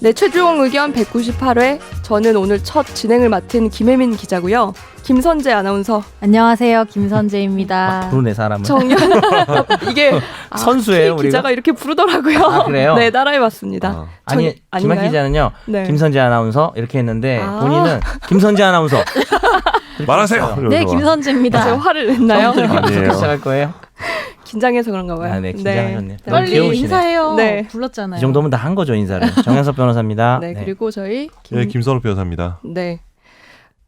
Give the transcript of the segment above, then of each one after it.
네, 최종 의견 198회. 저는 오늘 첫 진행을 맡은 김혜민 기자고요. 김선재 아나운서. 안녕하세요, 김선재입니다. 부르네 사람은. 정연. 이게 선수예요, 우리가. 기자가 이렇게 부르더라고요. 아, 그래요? 네, 따라해봤습니다. 아니, 김학 기자는요. 네. 김선재 아나운서 이렇게 했는데 본인은 김선재 아나운서. 말하세요. 네, 김선재입니다. 제가 화를 냈나요? 아니에요. 시작할 거예요? 긴장해서 그런가 봐요. 아, 네, 긴장하셨네요. 빨리 귀여우시네. 인사해요. 네. 불렀잖아요. 이 정도면 다 한 거죠, 인사를. 정현석 변호사입니다. 네, 그리고 저희 네, 김선욱 변호사입니다. 네.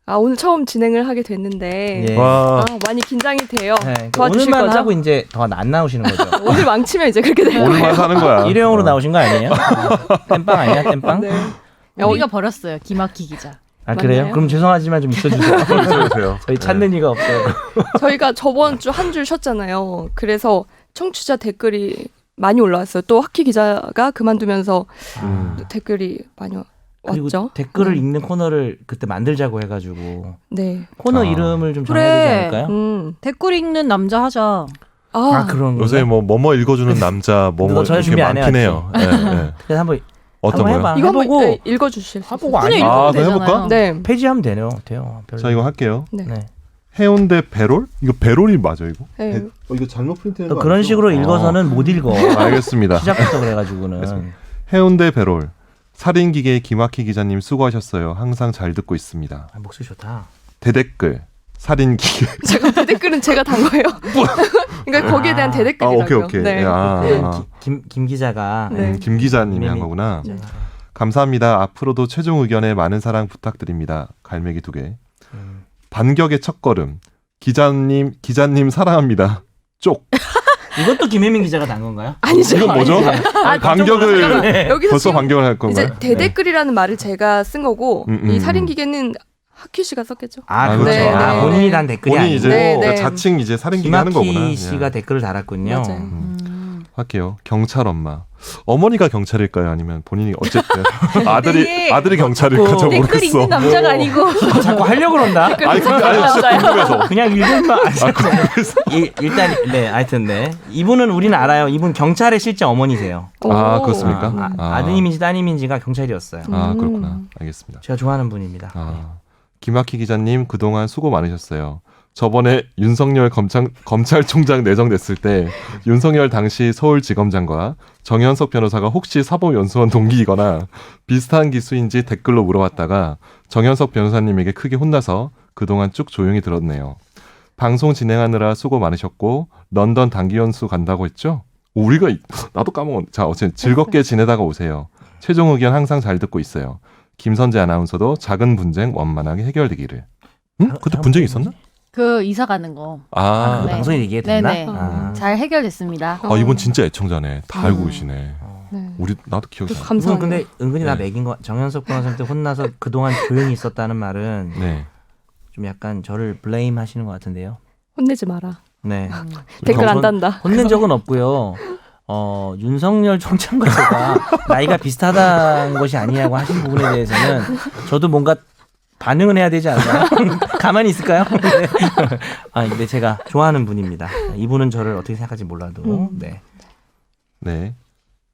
오늘 처음 진행을 하게 됐는데 예. 와, 많이 긴장이 돼요. 네, 도와주실 오늘만 거죠? 하고 이제 더 안 나오시는 거죠. 오늘 망치면 이제 그렇게 돼요. 오늘만 사는 거야. 일회용으로 나오신 거 아니에요? 땜빵 아니야, 땜빵? 네. 우리가 버렸어요, 김학기 기자. 아, 그래요? 맞나요? 그럼 죄송하지만 좀 있어주세요. 있어주세요. 저희 찾는 이가 없어요. 저희가 저번 주 한 줄 쉬었잖아요. 그래서 청취자 댓글이 많이 올라왔어요. 또 학기 기자가 그만두면서 댓글이 많이 그리고 왔죠. 댓글을 네. 읽는 코너를 그때 만들자고 해가지고 네. 코너 이름을 좀 정해야 그래. 되지 않을까요? 댓글 읽는 남자 하자. 그런 거. 요새 뭐뭐 읽어주는 남자 너 뭐뭐 전혀 이렇게 준비 안 많긴 해왔지? 해요. 네, 네. 그래서 한번 어떤 한번 거요? 해봐. 이거 한번 해보고 읽어주실 수 해보고 있어요? 그냥 아니. 읽으면 그럼 되잖아요. 해볼까? 네. 폐지하면 돼요. 별로. 자, 이거 할게요. 네. 네. 해운대 배롤? 이거 배롤이 맞아 이거? 네. 이거 잘못 프린트된 또 그런 식으로 읽어서는 못 읽어. 알겠습니다. 시작부터 그래가지고는. 해운대 배롤. 살인기계 김학희 기자님 수고하셨어요. 항상 잘 듣고 있습니다. 아, 목소리 좋다. 대댓글. 살인기계. 제가 대댓글은 제가 단 거예요. 그러니까 거기에 대한 대댓글이라고요. 오케이. 네. 김 기자가 네. 김 기자님이 한 거구나. 네. 감사합니다. 앞으로도 최종 의견에 많은 사랑 부탁드립니다. 갈매기 2개. 반격의 첫걸음. 기자님 사랑합니다. 쪽. 이것도 김혜민 기자가 단 건가요? 아니죠. 이건 뭐죠? 반격을 잠깐만. 여기서 벌써 지금 반격을 할 건가요? 이제 대댓글이라는 말을 제가 쓴 거고 이 살인기계는 학휘 씨가 썼겠죠. 아, 그렇죠. 네, 아, 네. 본인이 단 댓글이 본인이 아니고 이제 네, 네. 그러니까 자칭 이제 살인기계 하는 거구나. 김학희 씨가 댓글을 달았군요. 맞아요. 할게요. 경찰 엄마. 어머니가 경찰일까요? 아니면 본인이 어쨌든 아들이 경찰일까? 저 댓글 모르겠어. 읽는 남자가 아니고. 자꾸 하려고 그런다. 아니 진짜 궁금해서. 그냥 읽을만. 일단 네, 하여튼 네. 이분은 우리는 알아요. 이분 경찰의 실제 어머니세요. 아, 오. 그렇습니까? 아드님인지 따님인지가 경찰이었어요. 아, 그렇구나. 알겠습니다. 제가 좋아하는 분입니다. 김학희 기자님 그동안 수고 많으셨어요. 저번에 윤석열 검찰총장 내정됐을 때 윤석열 당시 서울지검장과 정현석 변호사가 혹시 사법연수원 동기이거나 비슷한 기수인지 댓글로 물어봤다가 정현석 변호사님에게 크게 혼나서 그동안 쭉 조용히 들었네요. 방송 진행하느라 수고 많으셨고 런던 단기연수 간다고 했죠? 나도 까먹었네. 자, 어쨌든 즐겁게 지내다가 오세요. 최종 의견 항상 잘 듣고 있어요. 김선재 아나운서도 작은 분쟁 원만하게 해결되기를. 그때 분쟁이 있었나? 그 이사 가는 거. 그 네. 방송에 얘기해도 됐나? 네네. 잘 해결됐습니다. 이분 진짜 애청자네. 다 알고 계시네. 네. 나도 기억이 나. 이분 감사합니다. 근데 은근히 나 네. 매긴 거. 정현석 변호사한테 혼나서 그동안 조용히 있었다는 말은 네. 좀 약간 저를 블레임 하시는 것 같은데요. 혼내지 마라. 네. 댓글 안 단다. 혼낸 적은 없고요. 윤석열 총장과 제가 나이가 비슷하다는 것이 아니냐고 하신 부분에 대해서는 저도 뭔가 반응은 해야 되지 않나요? 가만히 있을까요? 네. 근데 제가 좋아하는 분입니다. 이분은 저를 어떻게 생각할지 몰라도. 네. 네.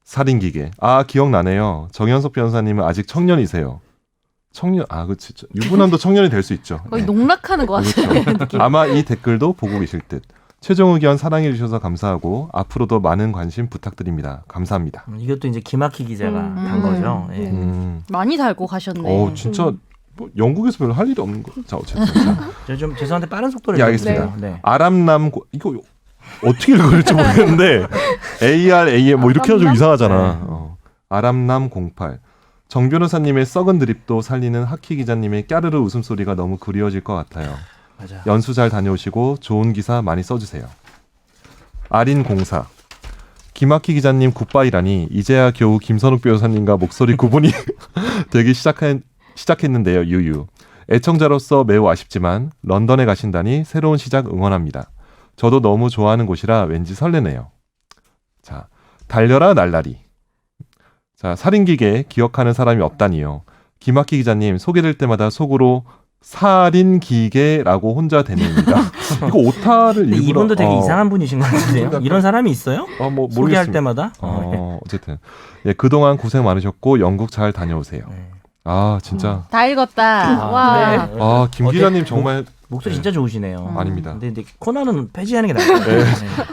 살인기계. 기억나네요. 정현석 변호사님은 아직 청년이세요. 그치. 유부남도 청년이 될 수 있죠. 거의 네. 농락하는 것 같아요. 그렇죠. 아마 이 댓글도 보고 계실 듯. 최종 의견 사랑해 주셔서 감사하고 앞으로도 많은 관심 부탁드립니다. 감사합니다. 이것도 이제 김학희 기자가 단 거죠. 예. 많이 달고 가셨네. 진짜 뭐 영국에서 별로 할 일이 없는 거. 자, 어쨌든. 저 좀 죄송한데 빠른 속도로 예, 알겠습니다. 읽어주세요. 네. 아람남 이거 어떻게 읽을지 모르겠는데 ARAM 뭐 이렇게 해가지고 이상하잖아. 아람남 08. 정 변호사님의 썩은 드립도 살리는 학희 기자님의 까르르 웃음소리가 너무 그리워질 것 같아요. 맞아. 연수 잘 다녀오시고 좋은 기사 많이 써주세요. 아린04. 김학희 기자님 굿바이라니 이제야 겨우 김선욱 변호사님과 목소리 구분이 되기 시작했는데요. 유유. 애청자로서 매우 아쉽지만 런던에 가신다니 새로운 시작 응원합니다. 저도 너무 좋아하는 곳이라 왠지 설레네요. 자, 달려라 날라리. 자, 살인기계 기억하는 사람이 없다니요. 김학희 기자님 소개될 때마다 속으로 살인기계라고 혼자 대뇌입니다. 이거 오타를 근데 일부러 이분도 되게 이상한 분이신 것 같은데요. 이런 사람이 있어요? 뭐 소개할 모르겠습니다. 때마다? 어쨌든 예, 그동안 고생 많으셨고 영국 잘 다녀오세요. 네. 아 진짜 다 읽었다. 와. 네. 김 기자님 정말 목소리 진짜 좋으시네요. 아닙니다. 근데 코너는 폐지하는 게 나아요. 네.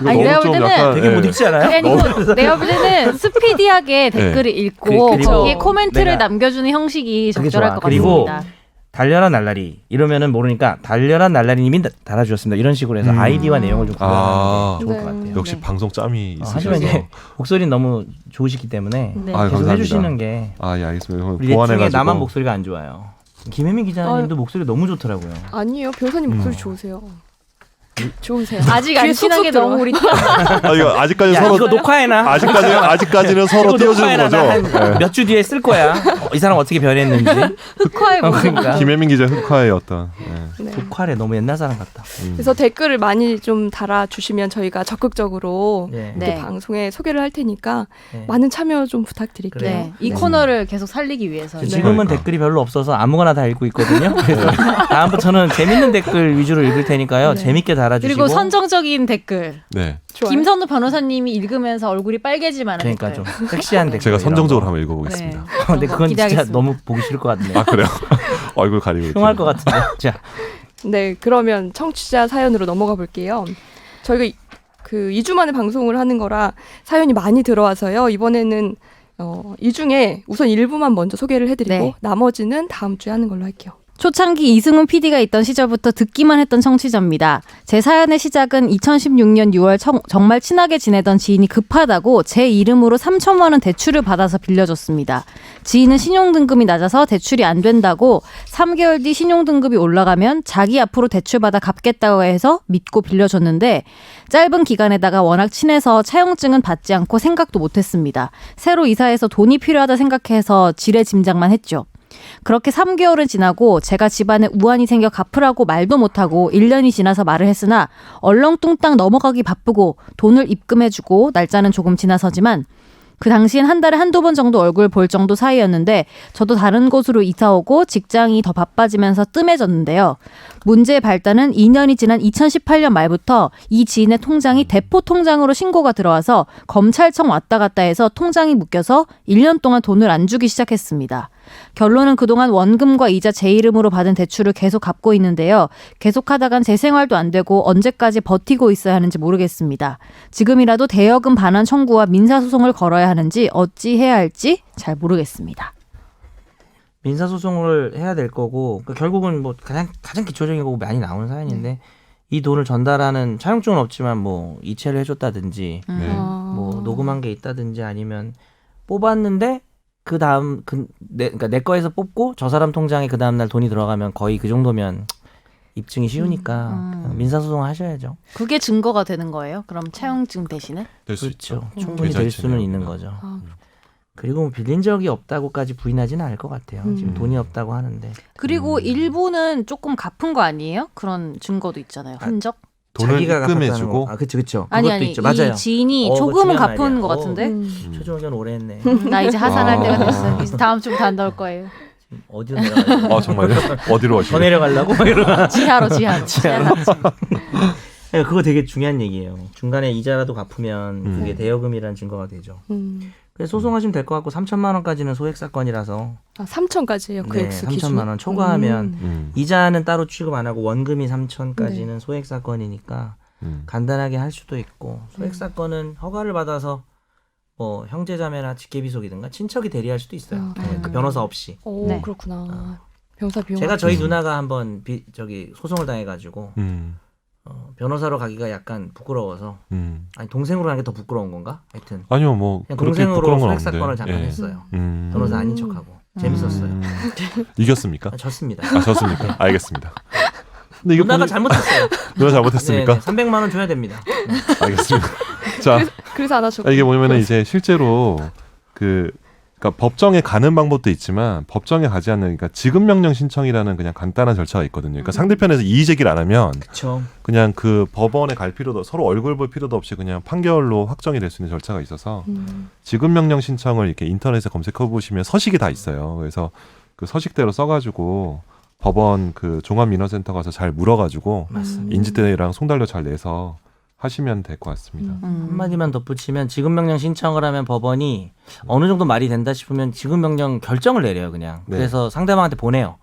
이거 아니, 내가 볼 때는 되게 못 읽지 않아요? 아니, 내가 볼 때는 스피디하게 댓글을 읽고 그리고 거기에 코멘트를 내가- 남겨주는 형식이 그게 적절할 좋아. 것 그리고 같습니다. 달려라 날라리 이러면은 모르니까 달려라 날라리님이 달아주셨습니다. 이런 식으로 해서 아이디와 내용을 좀 구별하는 게 좋을 네. 것 같아요. 역시 네. 방송 짬이 하지만 있으셔서 이제 목소리는 너무 좋으시기 때문에 네. 아유, 계속 감사합니다. 해주시는 게 예 알겠습니다. 우리 넷 중에 보완해가지고 나만 목소리가 안 좋아요. 김혜민 기자님도 목소리 너무 좋더라고요. 아니에요. 변호사님 목소리 좋으세요. 좋으세요. 아직 안 귀에 친한 게 쏙쏙 너무 우리 이거 아직까지 야, 서로 이거 녹화해놔. 아직까지는 서로 이거 띄워주는 거죠. 녹화해놔. 네. 몇 주 뒤에 쓸 거야. 이 사람 어떻게 변했는지. 흑화의 모습. 그러니까. 김혜민 기자 흑화의 어떤 네. 녹화래 너무 옛날 사람 같다. 그래서 댓글을 많이 좀 달아주시면 저희가 적극적으로 네. 네. 이렇게 방송에 소개를 할 테니까 네. 많은 참여 좀 부탁드릴게요. 네. 이 네. 코너를 계속 살리기 위해서. 네. 지금은 그러니까. 댓글이 별로 없어서 아무거나 다 읽고 있거든요. 그래서 다음부터는 재밌는 댓글 위주로 읽을 테니까요. 네. 재밌게 달아주시고. 그리고 선정적인 댓글. 네. 좋아요. 김선우 변호사님이 읽으면서 얼굴이 빨개지만 그러니까 좀 섹시한 댓글. 제가 이런 선정적으로 거. 한번 읽어보겠습니다. 근데 그건 진짜 기대하겠습니다. 너무 보기 싫을 것 같네요. 아 그래요? 얼굴 가리고 이렇게. 흉할 것 같은데. 자, 네, 그러면 청취자 사연으로 넘어가 볼게요. 저희가 그 2주 만에 방송을 하는 거라 사연이 많이 들어와서요. 이번에는 이 중에 우선 일부만 먼저 소개를 해드리고 네. 나머지는 다음 주에 하는 걸로 할게요. 초창기 이승훈 PD가 있던 시절부터 듣기만 했던 청취자입니다. 제 사연의 시작은 2016년 6월 정말 친하게 지내던 지인이 급하다고 제 이름으로 3천만 원 대출을 받아서 빌려줬습니다. 지인은 신용등급이 낮아서 대출이 안 된다고 3개월 뒤 신용등급이 올라가면 자기 앞으로 대출받아 갚겠다고 해서 믿고 빌려줬는데 짧은 기간에다가 워낙 친해서 차용증은 받지 않고 생각도 못했습니다. 새로 이사해서 돈이 필요하다 생각해서 지레짐작만 했죠. 그렇게 3개월은 지나고 제가 집안에 우환이 생겨 갚으라고 말도 못하고 1년이 지나서 말을 했으나 얼렁뚱땅 넘어가기 바쁘고 돈을 입금해주고 날짜는 조금 지나서지만 그 당시엔 한 달에 한두 번 정도 얼굴 볼 정도 사이였는데 저도 다른 곳으로 이사 오고 직장이 더 바빠지면서 뜸해졌는데요. 문제의 발단은 2년이 지난 2018년 말부터 이 지인의 통장이 대포 통장으로 신고가 들어와서 검찰청 왔다 갔다 해서 통장이 묶여서 1년 동안 돈을 안 주기 시작했습니다. 결론은 그동안 원금과 이자 제 이름으로 받은 대출을 계속 갚고 있는데요. 계속하다간 제 생활도 안 되고 언제까지 버티고 있어야 하는지 모르겠습니다. 지금이라도 대여금 반환 청구와 민사소송을 걸어야 하는지 어찌 해야 할지 잘 모르겠습니다. 민사소송을 해야 될 거고 그러니까 결국은 뭐 가장 기초적인 거고 많이 나오는 사연인데 이 돈을 전달하는 차용증은 없지만 뭐 이체를 해줬다든지 네. 뭐 녹음한 게 있다든지 아니면 뽑았는데 그 다음 그러니까 내 거에서 뽑고 저 사람 통장에 그 다음 날 돈이 들어가면 거의 그 정도면 입증이 쉬우니까 그냥 민사소송을 하셔야죠. 그게 증거가 되는 거예요? 그럼 차용증 대신에? 될 수 그렇죠. 있죠. 충분히 될 수는 계좌이체네요. 있는 거죠. 아, 그리고 뭐 빌린 적이 없다고까지 부인하지는 않을 것 같아요. 지금 돈이 없다고 하는데 그리고 일부는 조금 갚은 거 아니에요? 그런 증거도 있잖아요. 흔적? 돈을 자기가 입금해주고 갚았다는 거. 그렇죠. 아니 그것도 아니 있죠. 맞아요. 이 지인이 그거 조금은 중요한 갚은 말이야. 것 같은데 최종 의견 오래 했네. 나 이제 하산할 아. 때가 됐어. 이제 다음 주부터 안 나올 거예요. 어디로 내려가려고? 정말요? 어디로 더 가시나요? 내려가려고? 이러면. 지하로. 그러니까 그거 되게 중요한 얘기예요. 중간에 이자라도 갚으면 그게 음. 대여금이라는 증거가 되죠. 그래서 소송하시면 될 것 같고 3천만 원까지는 소액 사건이라서 3천까지예요. 그 네, 액수 기준. 3천만 원 초과하면 음. 이자는 따로 취급 안 하고 원금이 3천까지는 네. 소액 사건이니까 음. 간단하게 할 수도 있고 소액 사건은 허가를 받아서 뭐 형제자매나 직계비속이든가 친척이 대리할 수도 있어요. 그 변호사 없이. 오, 네. 그렇구나. 변호사 비용. 제가 저희 누나가 한번 소송을 당해가지고 음. 변호사로 가기가 약간 부끄러워서 아니 동생으로 하는 게 더 부끄러운 건가? 하여튼 아니요, 뭐 그냥 그렇게 동생으로 부끄러운 건 소액 없는데. 사건을 잠깐 예. 했어요. 음. 변호사 아닌 척하고 재밌었어요. 이겼습니까? 졌습니다. 아, 졌습니까? 알겠습니다. 근데 이거 누나가 보니- 잘못했어요. 누가 잘못했습니까? 네, 300만 원 줘야 됩니다. 알겠습니다. 자, 그래서 안 하셨고. 이게 뭐냐면은 이제 실제로 그러니까 법정에 가는 방법도 있지만 법정에 가지 않는 그러니까 지급 명령 신청이라는 그냥 간단한 절차가 있거든요. 그러니까 상대편에서 이의 제기를 안 하면 그렇죠. 그냥 그 법원에 갈 필요도 서로 얼굴 볼 필요도 없이 그냥 판결로 확정이 될 수 있는 절차가 있어서 지급 명령 신청을 이렇게 인터넷에 검색해 보시면 서식이 다 있어요. 그래서 그 서식대로 써가지고 법원 그 종합민원센터 가서 잘 물어가지고 맞습니다. 인지대랑 송달료 잘 내서 하시면 될 것 같습니다. 한마디만 덧붙이면 지급명령 신청을 하면 법원이 어느 정도 말이 된다 싶으면 지급명령 결정을 내려요 그냥. 네. 그래서 상대방한테 보내요.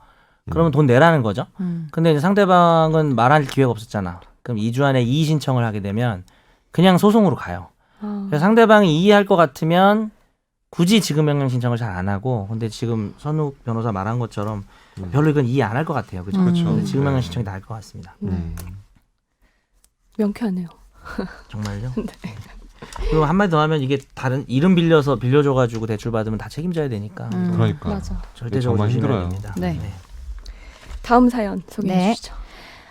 그러면 돈 내라는 거죠. 근데 이제 상대방은 말할 기회가 없었잖아. 그럼 2주 안에 이의 신청을 하게 되면 그냥 소송으로 가요. 그래서 상대방이 이의할 것 같으면 굳이 지급명령 신청을 잘 안 하고, 근데 지금 선욱 변호사 말한 것처럼 별로 이건 이해 안 할 것 같아요. 그죠? 그렇죠. 근데 지급명령 네. 신청이 나을 것 같습니다. 명쾌하네요. 정말요? 그리고 한마디 더 하면 이게 다른 이름 빌려줘가지고 대출 받으면 다 책임져야 되니까 그러니까 맞아. 절대적으로 정말 조심해야 힘들어요. 됩니다. 네. 다음 사연 소개해 네. 주시죠.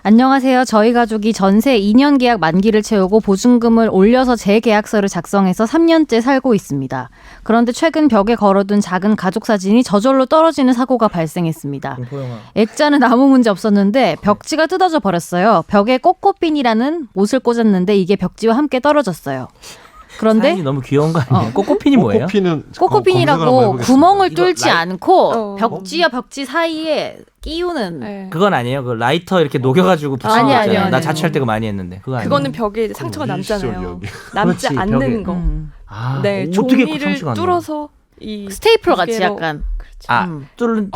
안녕하세요. 저희 가족이 전세 2년 계약 만기를 채우고 보증금을 올려서 재계약서를 작성해서 3년째 살고 있습니다. 그런데 최근 벽에 걸어둔 작은 가족 사진이 저절로 떨어지는 사고가 발생했습니다. 공포영화. 액자는 아무 문제 없었는데 벽지가 뜯어져 버렸어요. 벽에 꼬꼬핀이라는 못을 꽂았는데 이게 벽지와 함께 떨어졌어요. 그런데 사연이 너무 귀여운 거 아니에요? 꼬꼬핀이 뭐예요? 꼬꼬핀이라고 구멍을 뚫지 이거 않고 벽지와 벽지 사이에 끼우는 네. 그건 아니에요. 그 라이터 이렇게 녹여가지고 붙이는 아니, 거 아니, 있잖아요. 아니, 나 아니. 자취할 때 그거 많이 했는데 그거 아니에요? 그거는 벽에 이제 상처가 남잖아요. 남지 그렇지, 않는 벽에. 거. 아, 네, 어떻게 종이를 상처가 안 나요? 뚫어서 이 스테이플러 같이 무게로- 약간. 그렇죠. 아, 뚫는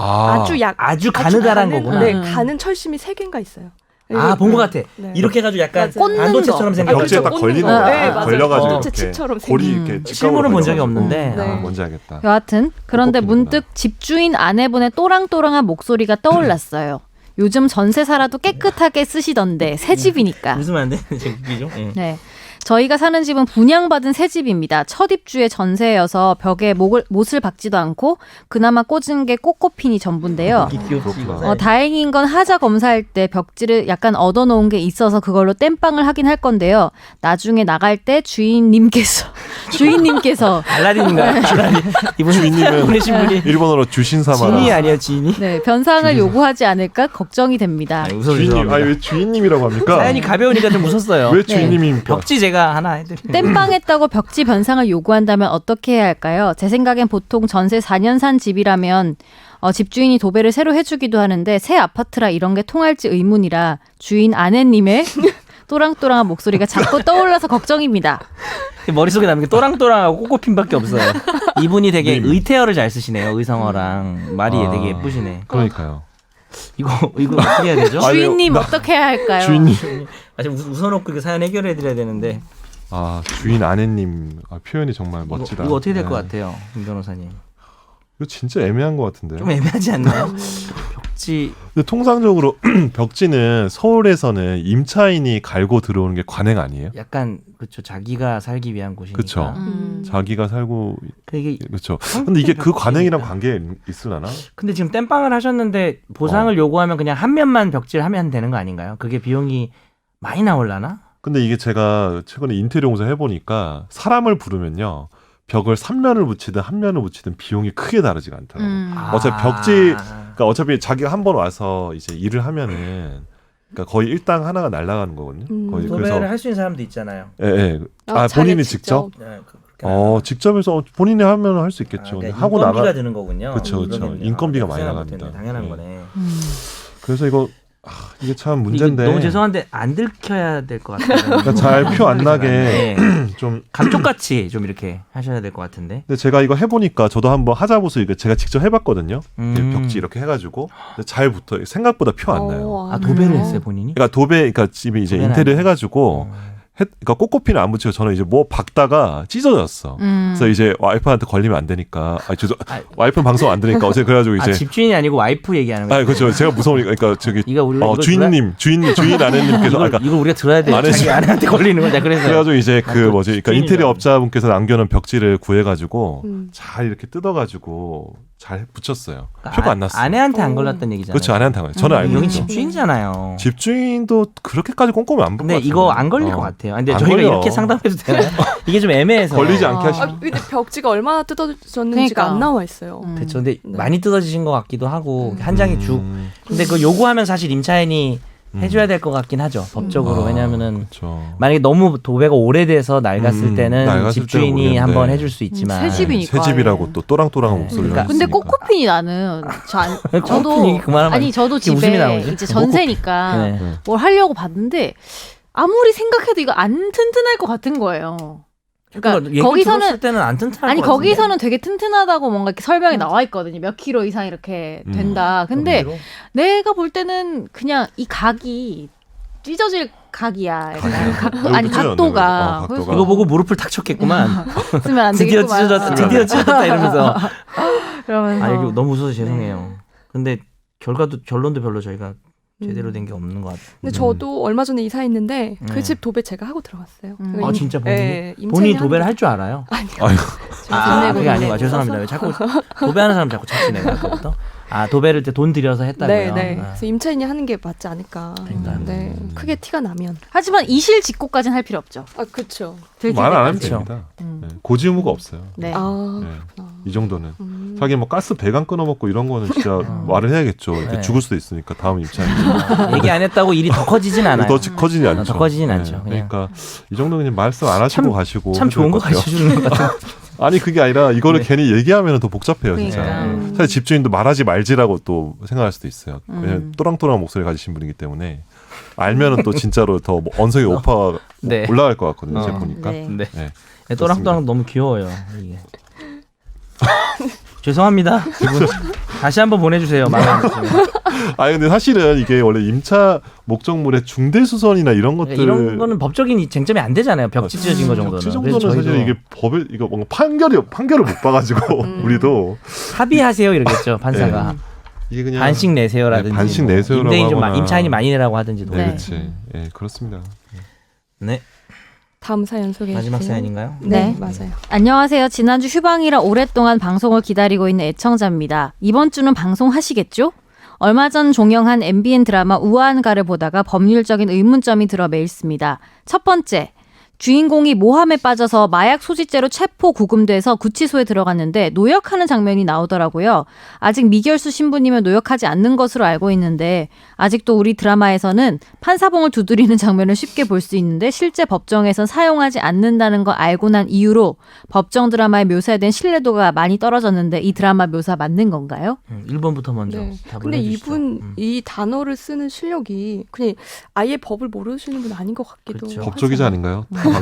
아주 가느다란 가는, 거구나. 네, 음. 가는 철심이 3개인가 있어요. 아, 본 것 같아. 네. 이렇게 해가지고 약간 맞아요. 반도체처럼 꽂는 생겨. 거. 벽지에 딱 꽂는 걸리는 거. 거야. 네, 맞아요. 걸려가지고 반도체 이렇게 칩처럼 골이 생긴. 이렇게 직각으로 실물은 본 적이 걸려가지고. 없는데 네. 아, 뭔지 알겠다. 여하튼 그런데 꼬꼬핀이구나. 문득 집주인 아내분의 또랑또랑한 목소리가 떠올랐어요. 요즘 전세 살아도 깨끗하게 쓰시던데 새 집이니까. 웃으면 안 되는 제 웃기죠? 예. 네. 저희가 사는 집은 분양받은 새 집입니다. 첫 입주의 전세여서 벽에 못을 박지도 않고 그나마 꽂은 게 꼬꼬핀이 전부인데요. 그렇구나. 다행인 건 하자 검사할 때 벽지를 약간 얻어놓은 게 있어서 그걸로 땜빵을 하긴 할 건데요. 나중에 나갈 때 주인님께서 알라딘인가요? 알라딘. 이분 주인님은 보내신 분이 일본어로 주신사마라. 진이 아니에요, 진이? 네, 변상을 요구하지 않을까 걱정이 됩니다. 아니, 웃어 주인님, 죄송합니다. 왜 주인님이라고 합니까? 사연이 가벼우니까 좀 웃었어요. 왜 주인님입니까? 벽지 제가 하나 해드리는. 땜빵했다고 벽지 변상을 요구한다면 어떻게 해야 할까요? 제 생각엔 보통 전세 4년 산 집이라면 집주인이 도배를 새로 해주기도 하는데 새 아파트라 이런 게 통할지 의문이라 주인 아내님의 또랑또랑한 목소리가 자꾸 떠올라서 걱정입니다. 머릿속에 남는 게 또랑또랑하고 꼬꼬핀밖에 없어요. 이분이 되게 네. 의태어를 잘 쓰시네요. 의성어랑 말이 아. 되게 예쁘시네. 그러니까요. 이거 어떻게 해야 되죠? 아니, 주인님 나- 어떻게 해야 할까요? 주인님. 지금 웃어놓고 이거 사연 해결해드려야 되는데 아, 주인 아내님. 표현이 정말 멋지다. 이거 어떻게 될 것 네. 같아요, 김 변호사님? 이거 진짜 애매한 것 같은데. 좀 애매하지 않나요? 벽지 근데 통상적으로 벽지는 서울에서는 임차인이 갈고 들어오는 게 관행 아니에요? 약간 그렇죠. 자기가 살기 위한 곳이니까. 그쵸. 자기가 살고 이게 그렇죠. 근데 이게 그 관행이랑 관계 있으려나? 근데 지금 땜빵을 하셨는데 보상을 요구하면 그냥 한 면만 벽지를 하면 되는 거 아닌가요? 그게 비용이 많이 나올라나? 근데 이게 제가 최근에 인테리어 공사 해보니까 사람을 부르면요. 벽을 3면을 붙이든 한 면을 붙이든 비용이 크게 다르지가 않더라고요. 어차피 벽지- 그러니까 어차피 자기가 한 번 와서 이제 일을 하면은 그러니까 거의 일당 하나가 날아가는 거거든요. 거의 도배를 그래서 할 수 있는 사람도 있잖아요. 예, 예. 자기가 본인이 직접? 네, 그렇게 하는 거. 직접 해서 본인이 하면 할 수 있겠죠. 근데 하고 인건비가 나가 드는 거군요. 그쵸, 그쵸. 그러겠네요. 인건비가 많이 생각 나갑니다. 못했네. 당연한 네. 거네. 그래서 이거 이게 참 이게 문제인데 너무 죄송한데 안 들켜야 될 것 같아요. 그러니까 잘 표 안 나게 네. 좀 감쪽같이 좀 이렇게 하셔야 될 것 같은데. 근데 제가 이거 해보니까 저도 한번 하자보수 이거 제가 직접 해봤거든요. 벽지 이렇게 해가지고 근데 잘 붙어요. 생각보다 표 안 나요. 아 도배를 했어요 본인이? 그러니까 그러니까 집이 이제 도배는 인테리어 아니고. 해가지고 그러니까 꼬꼬피는 안 붙이고 저는 이제 뭐 박다가 찢어졌어. 그래서 이제 와이프한테 걸리면 안 되니까 와이프는 방송 안 들으니까 어제 그래가지고 이제 집주인이 아니고 와이프 얘기하는 거예요. 그렇죠. 제가 무서우니까 그러니까 저기 이거 주인 아내님께서 이걸 우리가 들어야 돼. 아내- 자기 아내한테 걸리는 거야. 그래서 그래가지고 이제 그 뭐지 그러니까 집주인이잖아. 인테리어 업자분께서 남겨놓은 벽지를 구해가지고 잘 이렇게 뜯어가지고 잘 붙였어요. 표가 안 났어. 아내한테 안 걸렸던 얘기잖아요. 그렇죠. 아내한테 한 거예요. 저는 알고 여기 있죠. 집주인이잖아요. 집주인도 그렇게까지 꼼꼼히 안 본 것 근데 같은데. 이거 안 걸릴 것 같아요. 근데 안 저희가 걸려. 이렇게 상담해도 되나요? 이게 좀 애매해서. 걸리지 않게 어. 하시면. 근데 벽지가 얼마나 뜯어졌는지가 그러니까. 안 나와 있어요. 그렇죠. 근데 네. 많이 뜯어지신 것 같기도 하고 한 장이 쭉. 근데 그 요구하면 사실 임차인이 해줘야 될 것 같긴 하죠. 법적으로. 왜냐하면은 그렇죠. 만약에 너무 도배가 오래돼서 낡았을 때는 낡았을 집주인이 때는 모르겠는데. 한번 해줄 수 있지만 새 집이니까. 새 집이라고 또 또랑또랑한 네. 목소리가 그러니까. 근데 있으니까. 꼬꼬핀이 나는 꼬꼬핀 얘기 그만하면 저도 이게 웃음이 집에 나오지? 이제 전세니까 네. 뭘 하려고 봤는데 아무리 생각해도 이거 안 튼튼할 것 같은 거예요. 그러니까 얘기 거기서는 들었을 때는 안 튼튼할 아니 것 같은데. 거기서는 되게 튼튼하다고 뭔가 이렇게 설명이 나와 있거든요. 몇 킬로 이상 이렇게 된다. 근데 내가 볼 때는 그냥 이 각이 찢어질 각이야. 약간 각도, 아니 찢어졌네, 각도가. 각도가. 이거 보고 무릎을 탁 쳤겠구만. 쓰면 안 드디어 되겠구만. 찢어졌다. 드디어 찢어졌다 이러면서. 그러면서 아 이거 너무 웃어서 죄송해요. 근데 결론도 별로 저희가 제대로 된 게 없는 것 같아요. 근데 저도 얼마 전에 이사했는데 네. 그 집 도배 제가 하고 들어갔어요. 음. 제가 아 진짜 본인이? 네, 임차인이 본인이 하는 도배를 거- 할 줄 알아요? 아니요. 아유. 아 돈 그게 내고 아니고 돈 죄송합니다. 왜 자꾸 도배하는 사람 자꾸 찾지네 그때부터. 아 도배를 때 돈 들여서 했다고요? 네, 네. 아. 그래서 임차인이 하는 게 맞지 않을까. 그러니까요. 네, 크게 티가 나면. 하지만 이실 직고까지는 할 필요 없죠. 아, 그렇죠. 들킬 말 안 하면 때까지. 그렇죠. 됩니다. 음. 네. 고지 의무가 없어요. 네. 아, 네. 그렇구나. 이 정도는. 음. 자기 뭐 가스 배관 끊어먹고 이런 거는 진짜 말을 해야겠죠. 이렇게 네. 죽을 수도 있으니까 다음 임차인. 얘기 안 했다고 일이 더 커지진 않아요. 더 커지지 않죠. 더 커지진 않죠. 그냥. 그러니까 이 정도 그냥 말씀 안 하시고 가시고. 참 좋은 거 해도 될것 가르쳐 주는 것 같아요. 아니 그게 아니라 이거를 네. 괜히 얘기하면 더 복잡해요 진짜. 그러니까. 사실 집주인도 말하지 말지라고 또 생각할 수도 있어요. 왜냐면 또랑또랑 목소리 가지신 분이기 때문에 알면은 또 진짜로 더 뭐 언성이 오파가 네. 올라갈 것 같거든요. 제가 어. 보니까. 네. 네. 네. 또랑또랑 너무 귀여워요. 이게. 죄송합니다. 기분 다시 한번 보내주세요. 말안 하시면. 아 근데 사실은 이게 원래 임차 목적물의 중대수선이나 이런 것들 이런 거는 법적인 쟁점이 안 되잖아요. 벽 찢어진 거 정도는. 벽지 그래서 정도는 사실 저희도 이게 법에 이거 뭔가 판결을 못 봐가지고 우리도 합의하세요 이러겠죠 판사가. 이게 그냥 반씩 내세요라든지. 네, 반씩 뭐 내세요라고 임대인 좀 하거나. 임차인이 많이 내라고 하든지. 네, 네. 그렇지. 예, 그렇습니다. 네. 다음 사연 소개해 마지막 주세요. 사연인가요? 네, 네. 맞아요. 안녕하세요. 지난주 휴방이라 오랫동안 방송을 기다리고 있는 애청자입니다. 이번 주는 방송하시겠죠? 얼마 전 종영한 MBN 드라마 우아한가를 보다가 법률적인 의문점이 들어 메일 씁니다. 첫 번째, 주인공이 모함에 빠져서 마약 소지죄로 체포 구금돼서 구치소에 들어갔는데 노역하는 장면이 나오더라고요. 아직 미결수 신부님은 노역하지 않는 것으로 알고 있는데 아직도 우리 드라마에서는 판사봉을 두드리는 장면을 쉽게 볼 수 있는데 실제 법정에선 사용하지 않는다는 걸 알고 난 이후로 법정 드라마에 묘사된 신뢰도가 많이 떨어졌는데 이 드라마 묘사 맞는 건가요? 1번부터 먼저. 네. 답을 근데 해주시죠. 이분 이 단어를 쓰는 실력이 그냥 아예 법을 모르시는 분 아닌 것 같기도. 그렇죠. 법조기자 하잖아요. 아닌가요? 약간,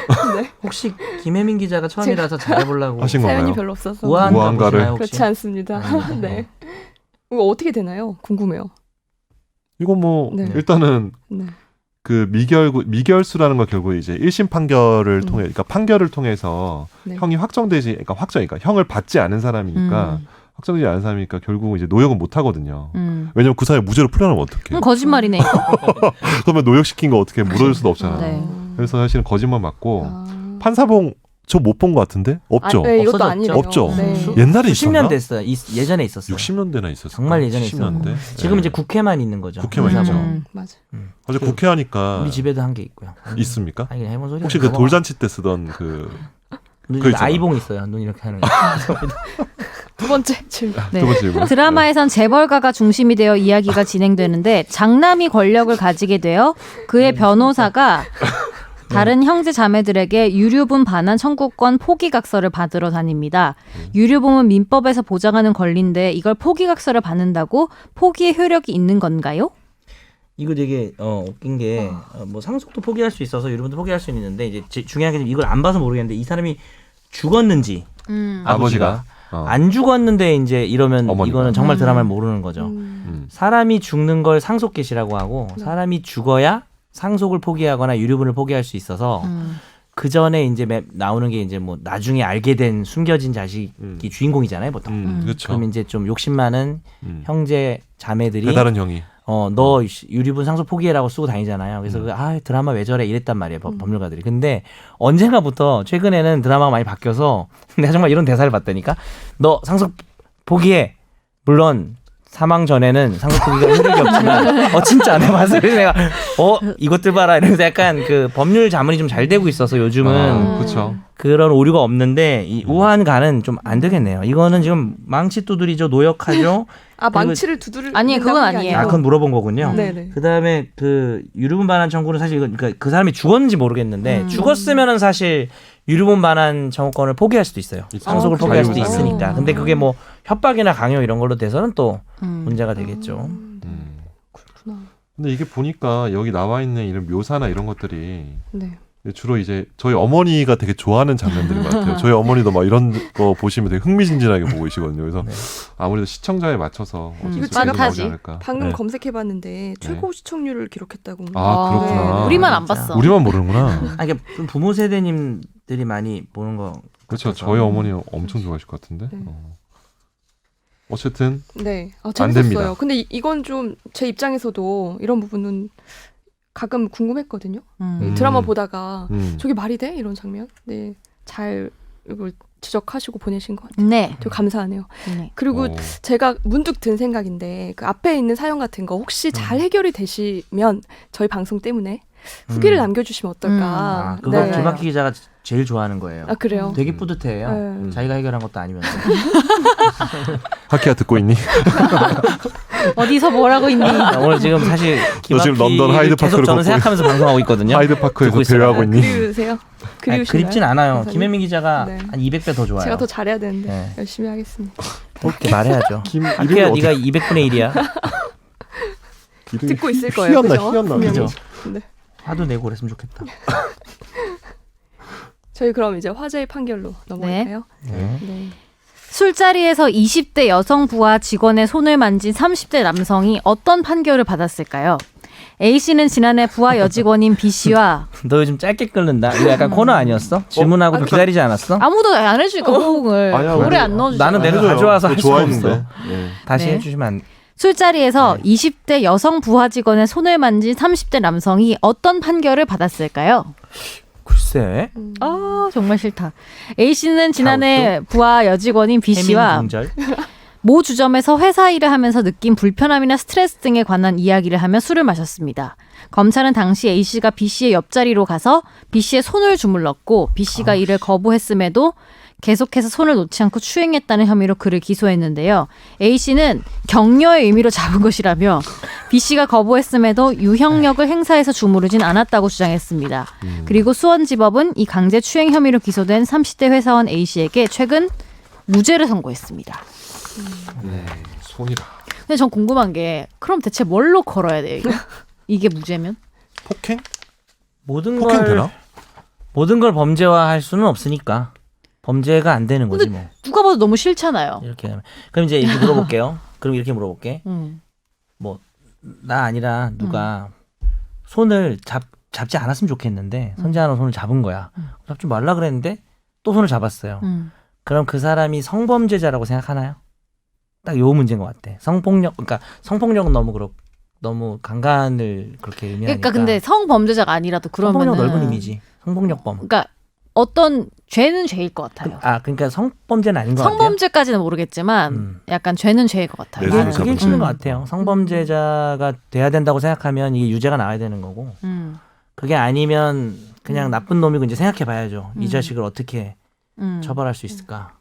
방송국에 네. 혹시 김혜민 기자가 처음이라서 잘해보려고 하신 사연이 건가요? 별로 없어서. 우아한가 우아한가를. 보시나요, 혹시? 그렇지 않습니다. 네. 이거 어떻게 되나요? 궁금해요. 이거 뭐 네. 일단은 네. 그 미결수라는 걸 결국 이제 1심 판결을 통해, 그러니까 판결을 통해서 네. 형이 확정되지, 그러니까 형을 받지 않은 사람이니까 확정되지 않은 사람이니까 결국 이제 노역은 못 하거든요. 왜냐면 그 사람이 무죄로 풀려나면 어떡해? 거짓말이네. 이거. 그러면 노역시킨 거 어떻게 물어줄 수도 없잖아. 네. 그래서 사실은 거짓말 맞고 아. 판사봉 저 못 본 것 같은데 없죠. 네, 이것도 없어졌죠. 아니래요. 없죠. 네. 옛날에 수십 있었나? 년 됐어요. 예전에 있었어요. 60년대나 있었어. 정말 예전에 70년대. 지금 이제 국회만 있는 거죠. 국회만 판사봉. 있죠. 맞아. 어제 국회 하니까 우리 집에도 한 게 있고요. 있습니까? 아니 해본 소리. 혹시 그 돌잔치 때 쓰던 그 눈 그 있잖아. 아이봉 있어요. 눈 이렇게 하는 거. 두 번째 질문. 네. 두 번째 질문? 드라마에선 재벌가가 중심이 되어 이야기가 진행되는데 장남이 권력을 가지게 되어 그의 변호사가 다른 형제 자매들에게 유류분 반환 청구권 포기각서를 받으러 다닙니다. 유류분은 민법에서 보장하는 권리인데 이걸 포기각서를 받는다고 포기의 효력이 있는 건가요? 이거 되게 웃긴 게 뭐 상속도 포기할 수 있어서 유류분도 포기할 수 있는데 이제 중요한 게 이걸 안 봐서 모르겠는데 이 사람이 죽었는지 아버지가 안 죽었는데 이제 이러면 어머니가. 이거는 정말 드라마를 모르는 거죠. 음. 사람이 죽는 걸 상속계시라고 하고 사람이 죽어야 상속을 포기하거나 유류분을 포기할 수 있어서 그 전에 이제 나오는 게 이제 뭐 나중에 알게 된 숨겨진 자식이 주인공이잖아요, 보통. 그렇죠. 그럼 이제 좀 욕심 많은 형제 자매들이 배다른 형이 너 유류분 상속 포기해라고 쓰고 다니잖아요. 그래서 드라마 왜 저래 이랬단 말이에요, 법률가들이. 근데 언젠가부터 최근에는 드라마가 많이 바뀌어서 내가 정말 이런 대사를 봤다니까. 너 상속 포기해. 물론 사망 전에는 상속 포기가 효력이 없지만 진짜 내가 봤어요. 그래서 내가 이것들 봐라 이러면서 약간 그 법률 자문이 좀 잘 되고 있어서 요즘은 그렇죠. 그런 오류가 없는데 이 우아한 간은 좀 안 되겠네요. 이거는 지금 망치 두드리죠, 노역하죠. 아, 망치를 두드릴 아니에요, 그건 아니에요. 그건 물어본 거군요. 네네. 그다음에 그 유류분 반환 청구는 사실 그러니까 그 사람이 죽었는지 모르겠는데 죽었으면은 사실 유류분 반환 청구권을 포기할 수도 있어요. 상속을 포기할 수도 자유자재. 있으니까. 근데 그게 뭐 협박이나 강요 이런 걸로 돼서는 또 문제가 되겠죠. 그렇구나. 근데 이게 보니까 여기 나와 있는 이런 묘사나 이런 것들이 네. 주로 이제 저희 어머니가 되게 좋아하는 장면들인 것 같아요. 저희 어머니도 막 이런 거 보시면 되게 흥미진진하게 보고 계시거든요. 그래서 네. 아무래도 시청자에 맞춰서 어쩔 수 이거 없이 제가 나오지 빠듯하지. 않을까. 방금 네. 검색해봤는데 최고 시청률을 기록했다고. 아, 그렇구나. 네. 우리만 안 진짜. 봤어. 우리만 모르는구나. 아, 이게 부모 세대님들이 많이 보는 거. 그렇죠. 같아서. 저희 어머니 엄청 좋아하실 것 같은데. 네. 어쨌든 네, 안 재밌었어요. 됩니다. 근데 이건 좀 제 입장에서도 이런 부분은 가끔 궁금했거든요. 이 드라마 보다가 저게 말이 돼? 이런 장면. 네, 잘 이걸 지적하시고 보내신 것 같아요. 네. 되게 감사하네요. 네. 그리고 제가 문득 든 생각인데 그 앞에 있는 사연 같은 거 혹시 잘 해결이 되시면 저희 방송 때문에 후기를 남겨주시면 어떨까. 아, 그거 네. 김학기 기자가 제일 좋아하는 거예요. 아 그래요? 되게 뿌듯해해요. 네. 자기가 해결한 것도 아니면서. 하키야 듣고 있니? 어디서 뭐라고 있니? 오늘 지금 사실 너 지금 런던 하이드 계속 파크를 저는 보고 생각하면서 방송하고 있거든요. 하이드파크에서 듣고 있어요. 대화하고 있니? 그리우세요? 아니, 그리우신가요? 그립진 않아요. 선생님? 김혜민 기자가 네. 한 200배 더 좋아요. 제가 더 잘해야 되는데 네. 열심히 하겠습니다. 그렇게 말해야죠. 김 이름이 학교야 어떻게 네가 200분의 1이야. 이름이 듣고 있을 거예요. 휘었나 그죠? 휘었나 분명히. 그죠? 네. 하도 내고 그랬으면 좋겠다. 저희 그럼 이제 화제의 판결로 넘어갈까요? 네. 네. 술자리에서 20대 여성 부하 직원의 손을 만진 30대 남성이 어떤 판결을 받았을까요? A씨는 지난해 부하 여직원인 B씨와 너 요즘 짧게 끓는다. 이거 약간 코너 아니었어? 질문하고 좀 기다리지 않았어? 아무도 안 해주니까 호응을 아니야, 오래 근데 안 넣어주잖아. 나는 내가 해줘요. 가져와서 할 수가 좋아했는데. 없어. 예. 다시 네. 해주시면 안. 술자리에서 20대 여성 부하 직원의 손을 만진 30대 남성이 어떤 판결을 받았을까요? 글쎄. 아 정말 싫다. A씨는 지난해 부하 여직원인 B씨와 해민궁절. 모 주점에서 회사 일을 하면서 느낀 불편함이나 스트레스 등에 관한 이야기를 하며 술을 마셨습니다. 검찰은 당시 A씨가 B씨의 옆자리로 가서 B씨의 손을 주물렀고 B씨가 이를 거부했음에도 계속해서 손을 놓지 않고 추행했다는 혐의로 그를 기소했는데요. A씨는 격려의 의미로 잡은 것이라며 B씨가 거부했음에도 유형력을 행사해서 주무르진 않았다고 주장했습니다. 그리고 수원지법은 이 강제 추행 혐의로 기소된 30대 회사원 A씨에게 최근 무죄를 선고했습니다. 손이라. 근데 전 궁금한 게 그럼 대체 뭘로 걸어야 돼요? 이게 무죄면? 폭행? 모든 폭행 되나? 걸 모든 걸 범죄화할 수는 없으니까 범죄가 안 되는 거지 뭐. 누가 봐도 너무 싫잖아요. 이렇게 하면. 그럼 이제 이렇게 물어볼게요. 그럼 이렇게 물어볼게. 뭐 나 아니라 누가 손을 잡지 않았으면 좋겠는데 선재하는 손을 잡은 거야. 잡지 말라 그랬는데 또 손을 잡았어요. 그럼 그 사람이 성범죄자라고 생각하나요? 딱 요 문제인 것 같아. 성폭력, 그러니까 성폭력은 너무 강간을 그렇게 의미하니까. 그러니까 근데 성범죄자가 아니라도 그러면은 성폭력 넓은 의미지. 성폭력범. 그러니까 어떤 죄는 죄일 것 같아요. 그러니까 성범죄는 아닌 것 같아요. 성범죄까지는 모르겠지만 약간 죄는 죄일 것 같아요. 네, 그게 손을 그게 잡은 치는 음. 것 같아요. 성범죄자가 돼야 된다고 생각하면 이게 유죄가 나와야 되는 거고 그게 아니면 그냥 나쁜 놈이고 이제 생각해봐야죠. 이 자식을 어떻게 처벌할 수 있을까?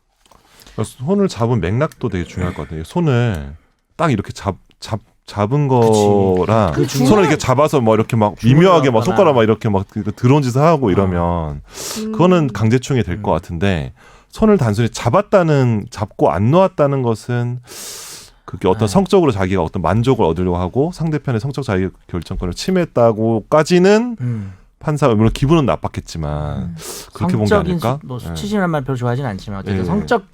손을 잡은 맥락도 되게 중요할 것 같아요. 손을 딱 이렇게 잡은 거랑 그치. 손을 이렇게 잡아서 뭐 이렇게 막 미묘하게 막 손가락 막 이렇게 막 드러운 짓을 하고 이러면 그거는 강제추행이 될 것 같은데 손을 단순히 잡고 안 놓았다는 것은 그게 어떤 성적으로 자기가 어떤 만족을 얻으려고 하고 상대편의 성적 자기 결정권을 침해했다고까지는 판사 물론 기분은 나빴겠지만 그렇게 본 게 성적인 아닐까? 뭐 수치심이란 말 별로 좋아하진 않지만 어쨌든 예. 성적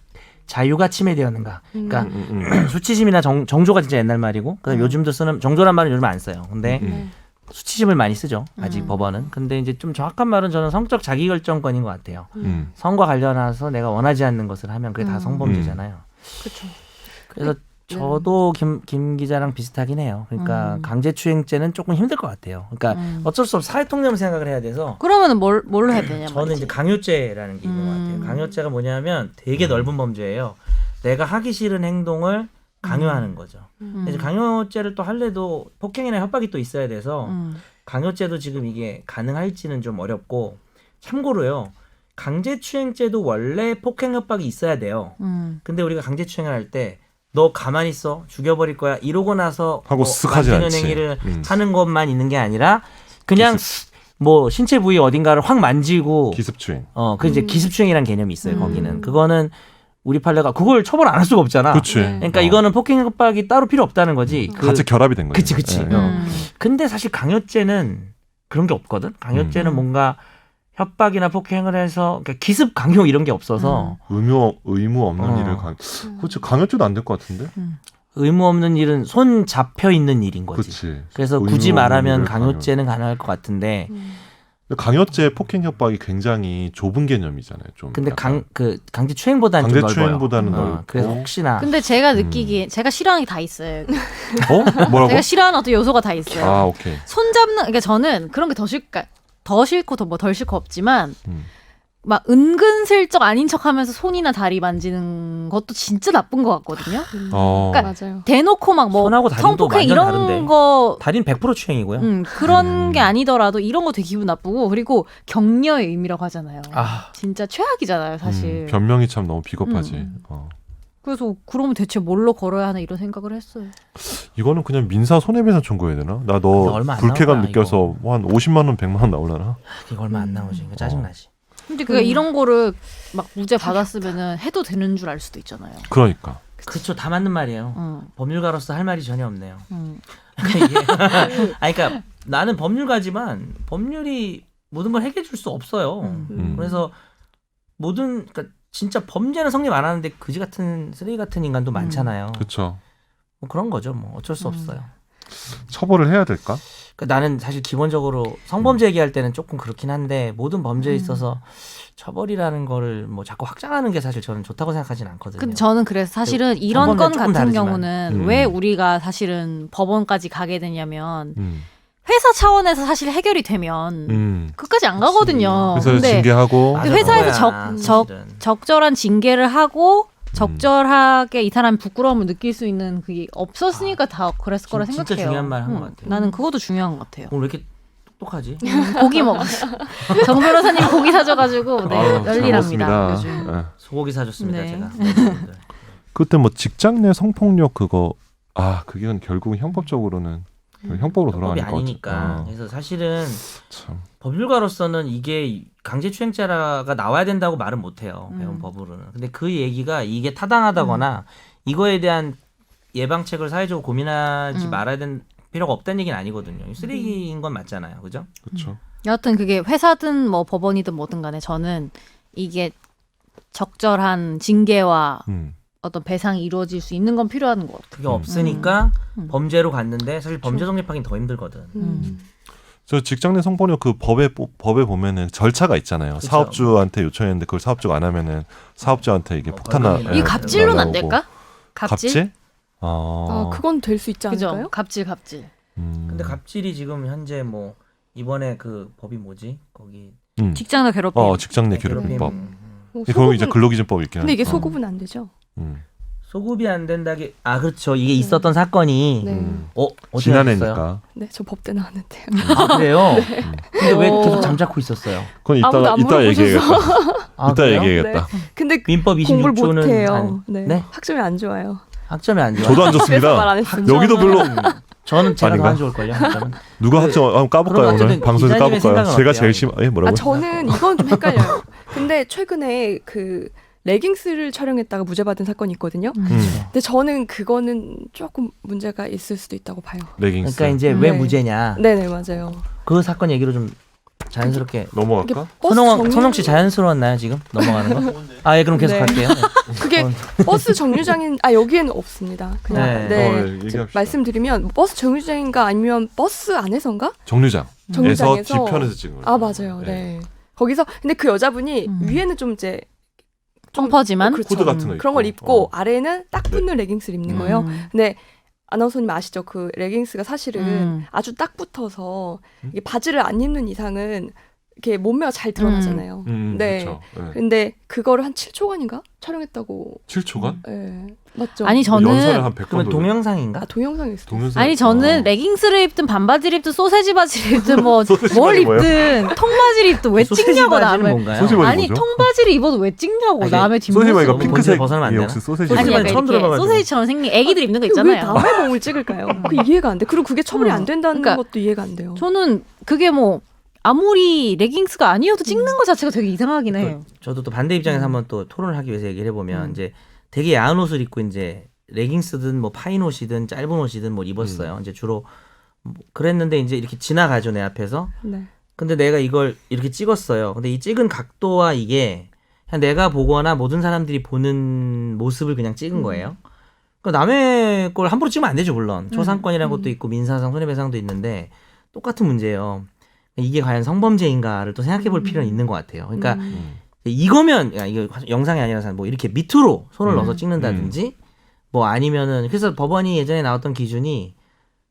자유가 침해되었는가. 그러니까 음. 수치심이나 정조가 진짜 옛날 말이고 그다음 요즘도 쓰는 정조란 말은 요즘 안 써요. 근데 수치심을 많이 쓰죠. 아직 법원은. 근데 이제 좀 정확한 말은 저는 성적 자기결정권인 것 같아요. 성과 관련해서 내가 원하지 않는 것을 하면 그게 다 성범죄잖아요. 그렇죠. 그래서 저도 김 기자랑 비슷하긴 해요. 그러니까 강제추행죄는 조금 힘들 것 같아요. 그러니까 어쩔 수 없이 사회통념 생각을 해야 돼서 그러면은 뭘로 해야 되냐 저는 말이지. 이제 강요죄라는 게 있는 것 같아요. 강요죄가 뭐냐면 되게 넓은 범죄예요. 내가 하기 싫은 행동을 강요하는 거죠. 이제 강요죄를 또 할래도 폭행이나 협박이 또 있어야 돼서 강요죄도 지금 이게 가능할지는 좀 어렵고 참고로요. 강제추행죄도 원래 폭행 협박이 있어야 돼요. 근데 우리가 강제추행을 할 때 너 가만히 있어 죽여버릴 거야 이러고 나서 하고 쓱 하지 만지는 않지. 행위를 하는 것만 있는 게 아니라 그냥 뭐 신체 부위 어딘가를 확 만지고 기습추행. 그 이제 기습추행이라는 개념이 있어요. 거기는 그거는 우리 판례가 그걸 처벌 안 할 수가 없잖아. 그치. 네. 그러니까 이거는 폭행 협박이 따로 필요 없다는 거지. 같이 결합이 된 거예요. 그치. 예. 근데 사실 강요죄는 그런 게 없거든. 강요죄는 뭔가 협박이나 폭행을 해서 그러니까 기습 강요 이런 게 없어서 의무 없는 일을 그렇지 강요죄도 안 될 것 같은데. 의무 없는 일은 손 잡혀 있는 일인 거지. 그치. 그래서 의무 굳이 없는 말하면 일을 강요죄는 가능할 것 같은데. 강요죄 폭행 협박이 굉장히 좁은 개념이잖아요. 좀. 근데 약간. 강제 추행보다는 좀 넓어요. 강제추행보다는 넓고. 그래서 혹시나 근데 제가 느끼기에 제가 싫어하는 게 다 있어요. 뭐라고? 제가 싫어하는 어떤 요소가 다 있어요. 아 오케이. 손 잡는 그러니까 저는 그런 게 더 싫고 덜 싫고 없지만 음. 막 은근슬쩍 아닌 척하면서 손이나 다리 만지는 것도 진짜 나쁜 것 같거든요. 그러니까 맞아요. 대놓고 막 뭐 손하고 다리는 또 성폭행 완전 이런 다른데. 거 다리는 100% 추행이고요. 그런 게 아니더라도 이런 거 되게 기분 나쁘고 그리고 격려의 의미라고 하잖아요. 진짜 최악이잖아요, 사실. 변명이 참 너무 비겁하지. 음. 그래서 그러면 대체 뭘로 걸어야 하나 이런 생각을 했어요. 이거는 그냥 민사 손해배상 청구해야 되나? 나 너 얼마 안 불쾌감 나오나, 느껴서 뭐 한 50만 원, 100만 원 나오려나? 이거 얼마 안 나오지. 이거 짜증나지. 근데 그 이런 거를 막 무죄 받았으면은 해도 되는 줄 알 수도 있잖아요. 그러니까. 그렇죠. 다 맞는 말이에요. 법률가로서 할 말이 전혀 없네요. 그러니까 나는 법률가지만 법률이 모든 걸 해결해 줄 수 없어요. 그래서 그러니까 진짜 범죄는 성립 안 하는데 그지 같은 쓰레기 같은 인간도 많잖아요. 그렇죠. 뭐 그런 거죠. 뭐 어쩔 수 없어요. 처벌을 해야 될까? 그러니까 나는 사실 기본적으로 성범죄 얘기할 때는 조금 그렇긴 한데 모든 범죄에 있어서 처벌이라는 거를 뭐 자꾸 확장하는 게 사실 저는 좋다고 생각하진 않거든요. 근데 저는 그래서 사실은 이런 건 법원은 같은 조금 다르지만. 경우는 왜 우리가 사실은 법원까지 가게 되냐면 음. 회사 차원에서 사실 해결이 되면 끝까지 안 가거든요. 그래서 근데 징계하고 맞아, 회사에서 그거야, 사실은. 적절한 징계를 하고 적절하게 이 사람이 부끄러움을 느낄 수 있는 그게 없었으니까 다 그랬을 거라 진짜 생각해요. 중요한 말 한 것 같아요. 나는 그것도 중요한 것 같아요. 오늘 왜 이렇게 똑똑하지? 고기 먹었어. 정 변호사님 고기 사줘가지고 네, 아유, 난리납니다. 잘 요즘. 먹었습니다. 예. 소고기 사줬습니다. 네. 제가. 그때 뭐 직장 내 성폭력 그거 그게 결국은 형법적으로는 형법으로 법이 돌아가는 것 아니니까. 같아. 그래서 사실은 참. 법률가로서는 이게 강제추행죄가 나와야 된다고 말은 못해요. 배운 법으로는. 근데 그 얘기가 이게 타당하다거나 이거에 대한 예방책을 사회적으로 고민하지 말아야 되는 필요가 없다는 얘기는 아니거든요. 쓰레기인 건 맞잖아요. 그죠? 그렇죠. 여하튼 그게 회사든 뭐 법원이든 뭐든 간에 저는 이게 적절한 징계와 어떤 배상이 이루어질 수 있는 건 필요한 것 같아요. 그게 없으니까 범죄로 갔는데 사실 범죄 성립하기는 더 힘들거든. 저 직장 내 성폭력 그 법에 보면은 절차가 있잖아요. 그쵸. 사업주한테 요청했는데 그걸 사업주가 안 하면은 사업주한테 이게 폭탄 벌금이나 이 갑질로는 안 될까? 갑질? 그건 될 수 있지 그죠? 않을까요? 갑질. 근데 갑질이 지금 현재 뭐 이번에 그 법이 뭐지? 거기 직장 내 괴롭힘. 직장 내 괴롭힘. 괴롭힘법. 뭐 그럼 이제 소급은- 근로기준법이 있긴 근데 이게 하죠. 소급은 안 되죠. 소급이 안 된다기 그렇죠. 이게 있었던 사건이 네. 어디 나왔어요? 지난해니까. 네, 저 법대 나왔는데요. 그래요? 근데 왜 오. 계속 잠자코 있었어요? 그건 아무도 안 이따 얘기해야겠다. 이따 그래요? 얘기해야겠다. 근데 민법 공부를 26조는 못해요. 네. 네? 학점이 안 좋아요. 학점이 안 좋아요. 저도 안 그래서 말 좋습니다. 안 했습니다. 여기도 별로 저는 제가 더 아닌가? 안 좋을걸요. 학점은. 누가 학점 한번 까볼까요? 그럼 오늘 어쨌든 방송에서 기자님의 까볼까요? 생각은 제가 어때요? 제일 뭐라고? 저는 이건 좀 헷갈려요. 근데 최근에 그 레깅스를 촬영했다가 무죄 받은 사건이 있거든요. 근데 저는 그거는 조금 문제가 있을 수도 있다고 봐요. 레깅스. 그러니까 이제 왜 네. 무죄냐? 네네 맞아요. 그 사건 얘기로 좀 자연스럽게. 넘어갈까? 선홍 씨 자연스러웠나요 지금 넘어가는 거? 예, 그럼 계속 네. 할게요. 그게 버스 정류장인 여기에는 없습니다. 그냥 네. 얘기합시다. 말씀드리면 버스 정류장인가 아니면 버스 안에서인가? 정류장에서 정류장에서 뒤편에서 찍은 거예요. 맞아요. 네. 거기서 근데 그 여자분이 위에는 좀 이제 펑퍼지만 그렇죠. 후드 같은 거 그런 걸 입고. 입고 아래는 딱 붙는 레깅스를 입는 거예요. 근데 아나운서님 아시죠? 그 레깅스가 사실은 아주 딱 붙어서 이게 바지를 안 입는 이상은 이렇게 몸매가 잘 드러나잖아요. 네. 그렇죠. 네. 근데 그거를 한 7초간인가 촬영했다고. 7초간? 네. 맞죠? 아니 연사를 저는 한 100번 그러면 동영상인가? 동영상에 있어요. 동영상. 아니 저는 레깅스를 입든 반바지를 입든 소세지 바지를 입든 뭐 소세지 뭘 바지 뭐예요? 입든 통바지를 입든 왜 소세지 찍냐고 바지는 남을. 뭔가요? 소세지 바지 아니 뭐죠? 통바지를 입어도 왜 찍냐고 아니, 남의 소세지 바지가 뒷모습. 본체 핑크색 벗어나면 안 역시 소세지 소세지 아니 바지 약간 처음 이렇게 들어봐가지고. 소세지처럼 생긴 애기들 입는 거 왜 있잖아요. 남의 몸을 찍을까요? 그 이해가 안 돼. 그리고 그게 처벌이 안 된다는 그러니까 것도 이해가 안 돼요. 저는 그게 뭐 아무리 레깅스가 아니어도 찍는 것 자체가 되게 이상하긴 해요. 저도 또 반대 입장에서 한번 또 토론을 하기 위해서 얘기를 해보면 이제 되게 야한 옷을 입고 이제 레깅스든 뭐 파인 옷이든 짧은 옷이든 뭐 입었어요. 이제 주로 뭐 그랬는데 이제 이렇게 지나가죠 내 앞에서. 네. 근데 근데 내가 이걸 이렇게 찍었어요. 근데 이 찍은 각도와 이게 그냥 내가 보거나 모든 사람들이 보는 모습을 그냥 찍은 거예요. 그러니까 남의 걸 함부로 찍으면 안 되죠 물론. 초상권이라는 것도 있고 민사상 손해배상도 있는데 똑같은 문제예요. 이게 과연 성범죄인가를 또 생각해 볼 필요는 있는 것 같아요. 그러니까 이거면 야, 이거 영상이 아니라서 뭐 이렇게 밑으로 손을 넣어서 찍는다든지 뭐 아니면은 그래서 법원이 예전에 나왔던 기준이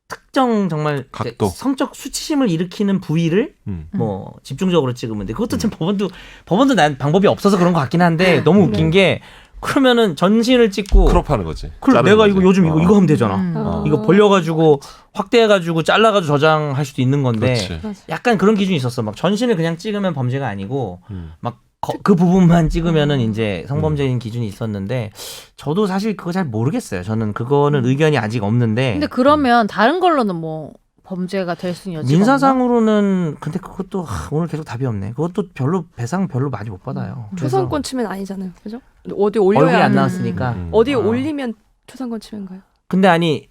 특정 정말 각도. 성적 수치심을 일으키는 부위를 뭐 집중적으로 찍으면 돼. 그것도 참 법원도 난 방법이 없어서 그런 것 같긴 한데 너무 웃긴 게 그러면은 전신을 찍고 크롭하는 거지. 그럼 자르는 내가 거지. 이거 요즘 이거 하면 되잖아. 어. 이거 벌려가지고 확대해가지고 잘라가지고 저장할 수도 있는 건데 그렇지. 약간 그런 기준이 있었어. 막 전신을 그냥 찍으면 범죄가 아니고 막 그 부분만 찍으면은 이제 성범죄인 기준이 있었는데 저도 사실 그거 잘 모르겠어요. 저는 그거는 의견이 아직 없는데 근데 그러면 다른 걸로는 뭐 범죄가 될 수 있는 여지가 없나? 민사상으로는 근데 그것도 오늘 계속 답이 없네. 그것도 별로 배상 별로 많이 못 받아요. 그래서 초상권 침해는 아니잖아요. 그죠? 어디 얼굴이 올려야 안 하는- 나왔으니까. 어디에 아. 올리면 초상권 침해인가요? 근데 아니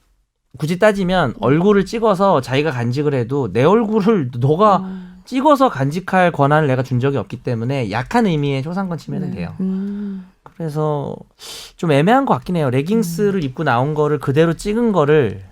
굳이 따지면 얼굴을 찍어서 자기가 간직을 해도 내 얼굴을 너가 찍어서 간직할 권한을 내가 준 적이 없기 때문에 약한 의미의 초상권 침해는 네. 돼요. 음. 그래서 좀 애매한 것 같긴 해요. 레깅스를 입고 나온 거를 그대로 찍은 거를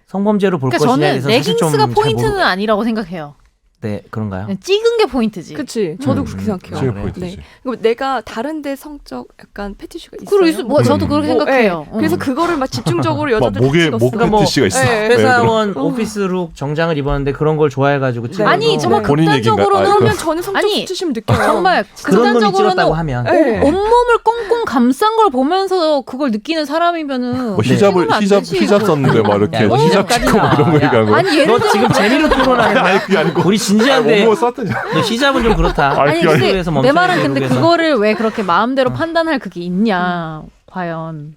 성범죄로 볼 그러니까 것이냐에 저는 대해서 사실 좀 레깅스가 잘 포인트는 아니라고 생각해요. 네, 그런가요? 그냥 찍은 게 포인트지. 그치. 저도 그렇게 생각해요. 지금 그래. 포인트지. 네. 그럼 내가 다른데 성적 약간 패티슈가 있어요. 그리고 뭐 저도 그렇게 뭐, 생각해요. 예. 그래서 그거를 막 집중적으로 막 여자들 목에 찍었어. 목 그러니까 뭐, 패티시가 있어. 예. 네, 회사원 오피스룩 정장을 입었는데 그런 걸 좋아해가지고 찍어서 아니 정말 네. 본인 얘기인가? 극단적으로는 아, 그러면 저는 성적 아니, 수치심 느껴요. 정말 그런 놈이 극단적으로는 찍었다고 하면 네. 온몸을 꽁꽁 감싼 걸 보면서 그걸 느끼는 사람이면은 뭐 히잡을 찍으면 안 되지. 히잡 썼는데 막 이렇게 야, 이거 히잡 히잡 찍고 막 이런 거 야. 얘기하는 거. 아니 예를 너 들어 지금 재미로 토론하는 거야? 아니 그게 아니고. 우리 진지한데 뭐 썼더니. 너 히잡은 좀 그렇다. 아니, 아니 그게 근데 그래서 내 말은 근데 멈춰야 돼, 그거를 왜 그렇게 마음대로 판단할 그게 있냐 과연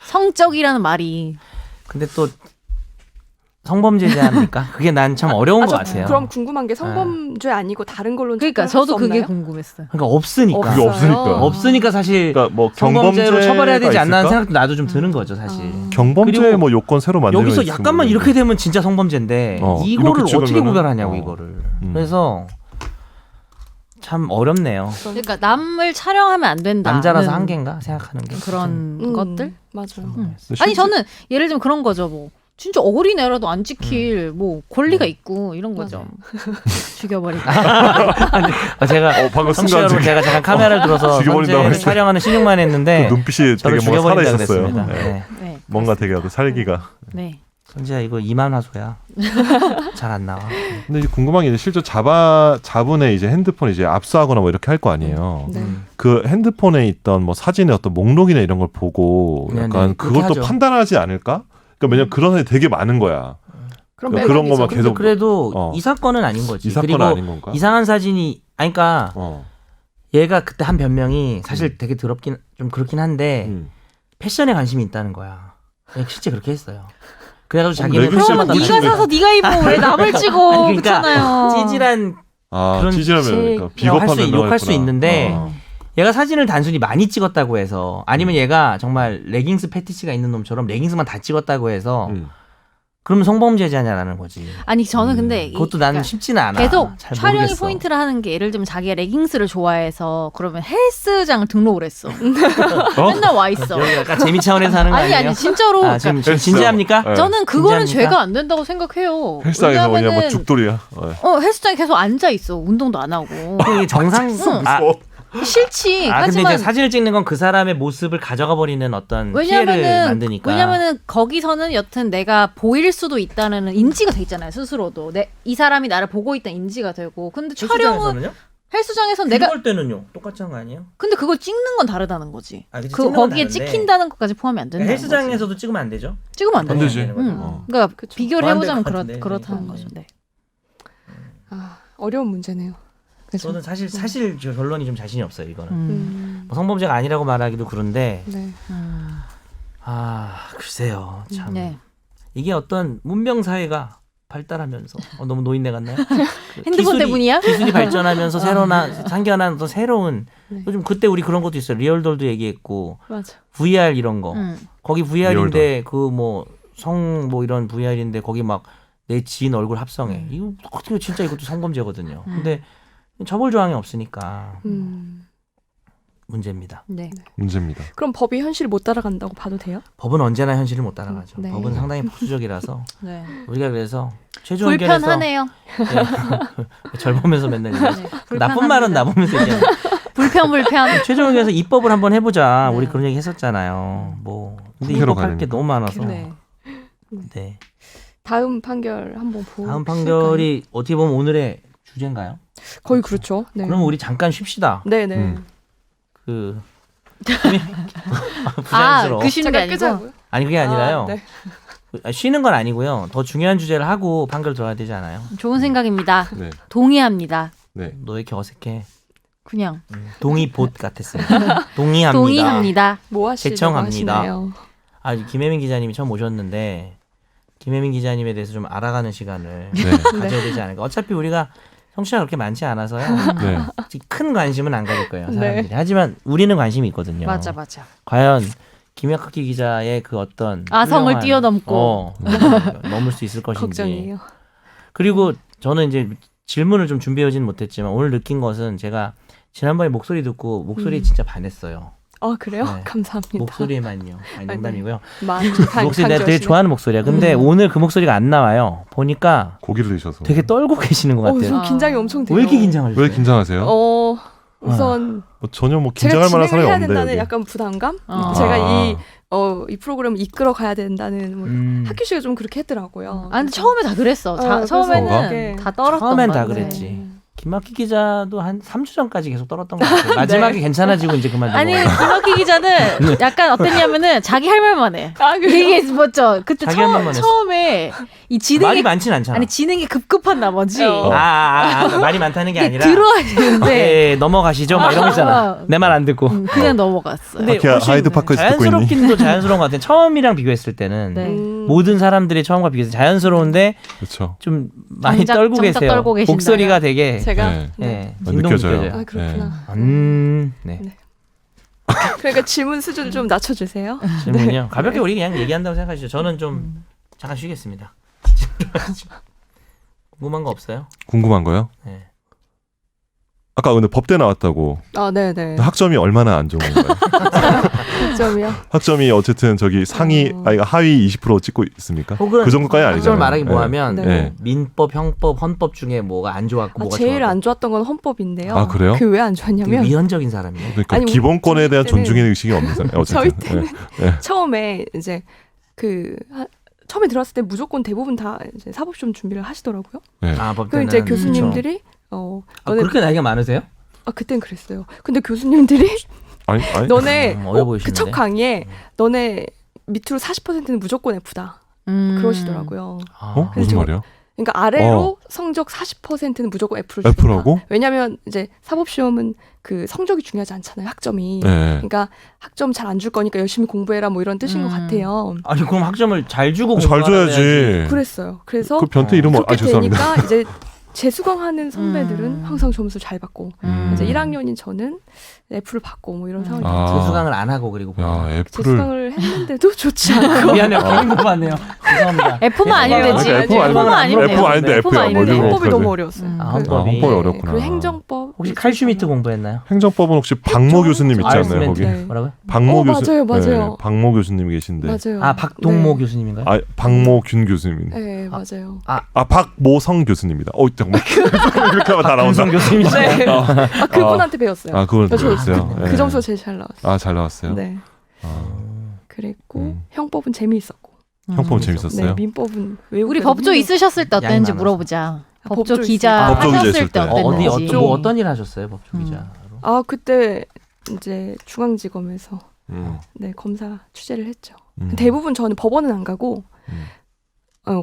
성적이라는 말이 근데 또 성범죄지 않습니까? 그게 난 참 어려운 것 같아요. 그럼 궁금한 게 성범죄 아니고 다른 걸로는 그러니까 처벌할 수 저도 그게 없나요? 궁금했어요. 그러니까 없으니까. 그게 없으니까. 없으니까 사실 그러니까 뭐 성범죄로 경범죄가 처벌해야 되지 않나 하는 있을까? 생각도 나도 좀 드는 거죠, 사실. 경범죄 그리고 뭐 요건 새로 만들어 여기서 약간만 이렇게 되면 진짜 성범죄인데 이거를 이렇게 어떻게 찍으면은? 구별하냐고 이거를. 그래서 참 어렵네요. 그러니까 남을 촬영하면 안 된다. 남자라서 한계인가 생각하는 게. 그런 것들. 맞아요. 아니 저는 예를 들면 그런 거죠 뭐. 진짜 어린애라도 안 지킬 뭐 권리가 있고 이런 거죠. 죽여버리다. 제가 방금 청취자로 순간 제가 잠깐 카메라를 들어서 죽여버린다고 선제를 했어요. 촬영하는 신용만 했는데 눈빛이 저를 되게 뭔가 살아 죽여버린다 있었어요. 그랬습니다. 네. 네. 네. 뭔가 되게 아주 살기가. 네. 선지야 이거 2만 화소야. 잘 안 나와. 근데 이제 궁금한 게 이제 실제 자분의 이제 핸드폰 이제 압수하거나 뭐 이렇게 할 거 아니에요. 네. 그 핸드폰에 있던 뭐 사진의 어떤 목록이나 이런 걸 보고 네, 약간 네, 그걸 그렇게 또 하죠. 판단하지 않을까? 그러니까 왜냐면 그런 사람이 되게 많은 거야. 그럼 그러니까 그런 것만 근데 계속 그래도 이 사건은 아닌 거지. 이 사건은 그리고 아닌 건가? 이상한 사진이 아니 그러니까 어. 얘가 그때 한 변명이 사실 되게 더럽긴 좀 그렇긴 한데 패션에 관심이 있다는 거야. 실제 그렇게 했어요. 그래가지고 자기는 레깅스 패션마다 뭐 네가 사서 네가 입어 왜 남을 찍어 아니, 그러니까 그렇잖아요. 찌질한 아, 그런 찌질하면 그러니까 비겁한 할 수, 면허가 욕할 수 있구나. 있는데 어. 얘가 사진을 단순히 많이 찍었다고 해서 아니면 얘가 정말 레깅스 패티시가 있는 놈처럼 레깅스만 다 찍었다고 해서 그러면 성범죄지 않냐라는 거지. 아니 저는 근데 그것도 나는 그러니까 쉽지는 않아. 계속 잘 촬영이 모르겠어. 포인트를 하는 게 예를 들면 자기가 레깅스를 좋아해서 그러면 헬스장을 등록을 했어. 어? 맨날 와 있어. 여기 약간 재미 차원에서 하는 거 아니 아니에요? 아니 진짜로. 아, 지금 그러니까 진지합니까? 네. 저는 그거는 진지합니까? 죄가 안 된다고 생각해요. 헬스장에서 뭐냐 뭐 왜냐면은- 죽돌이야. 헬스장에 계속 앉아 있어. 운동도 안 하고. 그게 정상. 아, 싫지. 아 근데 하지만 이제 사진을 찍는 건 그 사람의 모습을 가져가 버리는 어떤 피해를 만드니까. 왜냐면은 거기서는 여튼 내가 보일 수도 있다는 인지가 돼 있잖아요. 스스로도 이 사람이 나를 보고 있다는 인지가 되고. 근데 촬영은 헬스장에서는 내가 할 때는요 똑같이 한 거 아니에요? 근데 그걸 찍는 건 다르다는 거지. 아, 그치, 그 찍는 건 거기에 다른데. 찍힌다는 것까지 포함이 안 된다는 거지. 헬스장에서도 찍으면 안 되죠? 찍으면 안 안 돼. 되지. 그러니까 비교를 뭐 해보자면 안 될 것 같은데, 그렇다는 네. 거죠. 네. 아, 어려운 문제네요. 그죠? 저는 사실 저 결론이 좀 자신이 없어요 이거는. 음. 뭐 성범죄가 아니라고 말하기도 그런데 네. 아 글쎄요 참 네. 이게 어떤 문명 사회가 발달하면서 너무 노인네 같나요? 핸드폰 때문이야? 기술이 발전하면서 생겨난 또 새로운 네. 요즘 그때 우리 그런 것도 있어요. 리얼돌도 얘기했고 맞아. VR 이런 거. 거기 VR인데 리얼돌. 그 뭐 성 뭐 이런 VR인데 거기 막 내 지인 얼굴 합성해. 이거 어떻게 진짜 이것도 성범죄거든요. 근데 처벌 조항이 없으니까 문제입니다. 네. 문제입니다. 그럼 법이 현실을 못 따라간다고 봐도 돼요? 법은 언제나 현실을 못 따라가죠. 네. 법은 상당히 보수적이라서 네. 우리가 그래서 최종 의견에서 불편하네요. 절 보면서 맨날 얘기하죠. 네, 나쁜 말은 나 보면서 얘기하는 불편. 최종 의견에서 입법을 한번 해보자. 우리 그런 얘기 했었잖아요. 뭐 근데 국회로 입법할 가는 게 너무 많아서. 네. 네. 다음 판결 한번 보고. 다음 판결이 어떻게 보면 오늘의 주제인가요? 거의 그렇죠. 네. 그럼 우리 잠깐 쉽시다. 네네. 그 아, 부자연스러워. 그 쉬는 게 잠깐 아니고. 끄자고요. 아니 그게 아니라요. 네. 쉬는 건 아니고요. 더 중요한 주제를 하고 판결 들어야 되지 않아요? 좋은 생각입니다. 네. 동의합니다. 네. 너 왜 이렇게 어색해? 그냥 동의봇 같았어요. 동의합니다. 동의합니다. 뭐 하시려고 제청합니다. 하시나요? 아, 김혜민 기자님이 처음 오셨는데 김혜민 기자님에 대해서 좀 알아가는 시간을 네. 가져야 되지 않을까. 어차피 우리가 청취자가 그렇게 많지 않아서요. 네. 큰 관심은 안 가질 거예요. 사람들이. 네. 하지만 우리는 관심이 있거든요. 맞아. 과연 김혁기 기자의 그 어떤 아성을 훌륭한- 뛰어넘고. 넘을 수 있을 것인지. 걱정이에요. 그리고 저는 이제 질문을 좀 준비하지는 못했지만 오늘 느낀 것은 제가 지난번에 목소리 듣고 목소리에 진짜 반했어요. 아 그래요? 네. 감사합니다. 목소리만요. 아니 농담이고요. 많이 목소리 내가 되게 좋아하는 목소리야. 근데 오늘 그 목소리가 안 나와요. 보니까 고기를 드셔서. 되게 떨고 계시는 것 같아요. 저 긴장이 엄청 돼요. 왜 이렇게 긴장을 왜 해요? 긴장하세요? 우선 뭐 전혀 뭐 제가 긴장할 만한 진행을 사람이 해야 없는데. 된다는 여기. 약간 부담감? 어. 제가 아. 이 프로그램을 이끌어 가야 된다는 뭐 학교 씨가 좀 그렇게 했더라고요. 아, 근데 처음에 다 그랬어. 그래서 처음에는 이게 다 떨었던 처음엔 다 건데. 그랬지. 김학기 기자도 한 3주 전까지 계속 떨었던 것 같아요. 마지막에 괜찮아지고 이제 그만 아니 넘어가요. 김학기 기자는 약간 어땠냐면은 자기 할 말만 해. 아, 그래요? 이게 뭐죠? 그때 자기 할 말만 했어. 처음에 이 말이 진행이 많진 않잖아. 아니 진행이 급급한 나머지 말이 많다는 게 이게 아니라 들어야 되는데 예, 넘어가시죠. 막 이런 거 있잖아. 내 말 안 듣고. 그냥 넘어갔어요. 근데 하키야, 훨씬 하이드파크에서 듣고 있니? 자연스럽긴도 자연스러운 것 같아요. 처음이랑 비교했을 때는 네. 모든 사람들이 처음과 비교해서 자연스러운데 그렇죠. 좀 많이 정작 떨고 계세요. 떨고 계신다. 목소리가 되게 제가 네. 예, 아, 진동 느껴져요. 느껴져요. 아 그렇구나. 네. 그러니까 질문 수준을 좀 낮춰주세요. 질문이요. 가볍게 우리 그냥 얘기한다고 생각하시죠. 저는 좀 잠깐 쉬겠습니다. 궁금한 거 없어요? 궁금한 거요? 네. 아까 근데 법대 나왔다고 아 네네. 학점이 얼마나 안 좋은 건가요? 점이요. 학점이 어쨌든 저기 상위 아니 하위 20% 찍고 있습니까? 혹은 그 정도까지 학점을 아니잖아요. 말하기 네. 뭐하면 네. 민법, 형법, 헌법 중에 뭐가 안 좋았고 뭐가 제일 좋았고 안 좋았던 건 헌법인데요. 아, 그래요? 그 왜 안 되게 좋았냐면 위헌적인 사람이에요. 그러니까 아니, 기본권에 대한 저희 때는- 존중의 의식이 없는 사람. 저희 어쨌든. 때는 네. 처음에 이제 처음에 들어왔을 때 무조건 대부분 다 이제 사법시험 준비를 하시더라고요. 네. 아, 그 법대는 이제 교수님들이 너네 그렇게 나이가 많으세요? 그땐 그랬어요. 근데 교수님들이 아니 너네 어려 보이시는데. 그 첫 강의에 너네 밑으로 40%는 무조건 F다. 그러시더라고요. 아, 무슨 저- 말이야? 그러니까 아래로 성적 40%는 무조건 F를 주는 F라고? 왜냐하면 이제 사법시험은 그 성적이 중요하지 않잖아요. 학점이. 네. 그러니까 학점 잘 안 줄 거니까 열심히 공부해라 뭐 이런 뜻인 것 같아요. 아니 그럼 학점을 잘 주고 잘 공부하라 그래야지. 줘야지. 그랬어요. 그래서 그 변태 이름 그렇게 죄송합니다. 되니까 이제 재수강하는 선배들은 항상 점수 잘 받고 이제 1학년인 저는 F를 받고 뭐 이런 상황이 됐죠. 재수강을 안 하고 그리고 야, F를 재수강을 했는데도 좋지 않고 미안해요. 괜히 못 봤네요. 죄송합니다. F만 아니면 되지. F F만 아니면 F 돼요. 아닌데 F만 F야. 아니면 돼요. 헌법이 너무 어려웠어요. 아, 그- 헌법이. 헌법이 어렵구나. 그리고 행정법 혹시 칼슘이트 공부했나요? 행정법은 혹시 박모 교수님 있지 않나요? 알겠습니다. 거기 네. 뭐라고요? 박모 교수. 맞아요, 맞아요. 네, 박모 교수님 계신데. 맞아요. 아 박동모 네. 교수님인가요? 아, 박모균 교수님. 네, 맞아요. 아, 박모성 교수님입니다. 잠깐만. 이렇게 하면 다 나온다. 김성 교수님이죠. 네. 그분한테 배웠어요. 아, 그걸 저 배웠어요. 그 네. 점수가 제일 잘 나왔어요. 아, 잘 나왔어요. 네. 아, 그랬고 형법은 재미있었고. 형법 네, 재밌었어요. 민법은 외우기 우리 법조 있으셨을 때 어땠는지 양이 물어보자. 법조 법조 기자 법조 기자 하셨을 있을 때 때. 어땠는지. 어떤 일 하셨어요, 법조 기자로? 아 그때 이제 중앙지검에서 음. 네 검사 취재를 했죠. 음. 대부분 저는 법원은 안 가고 음.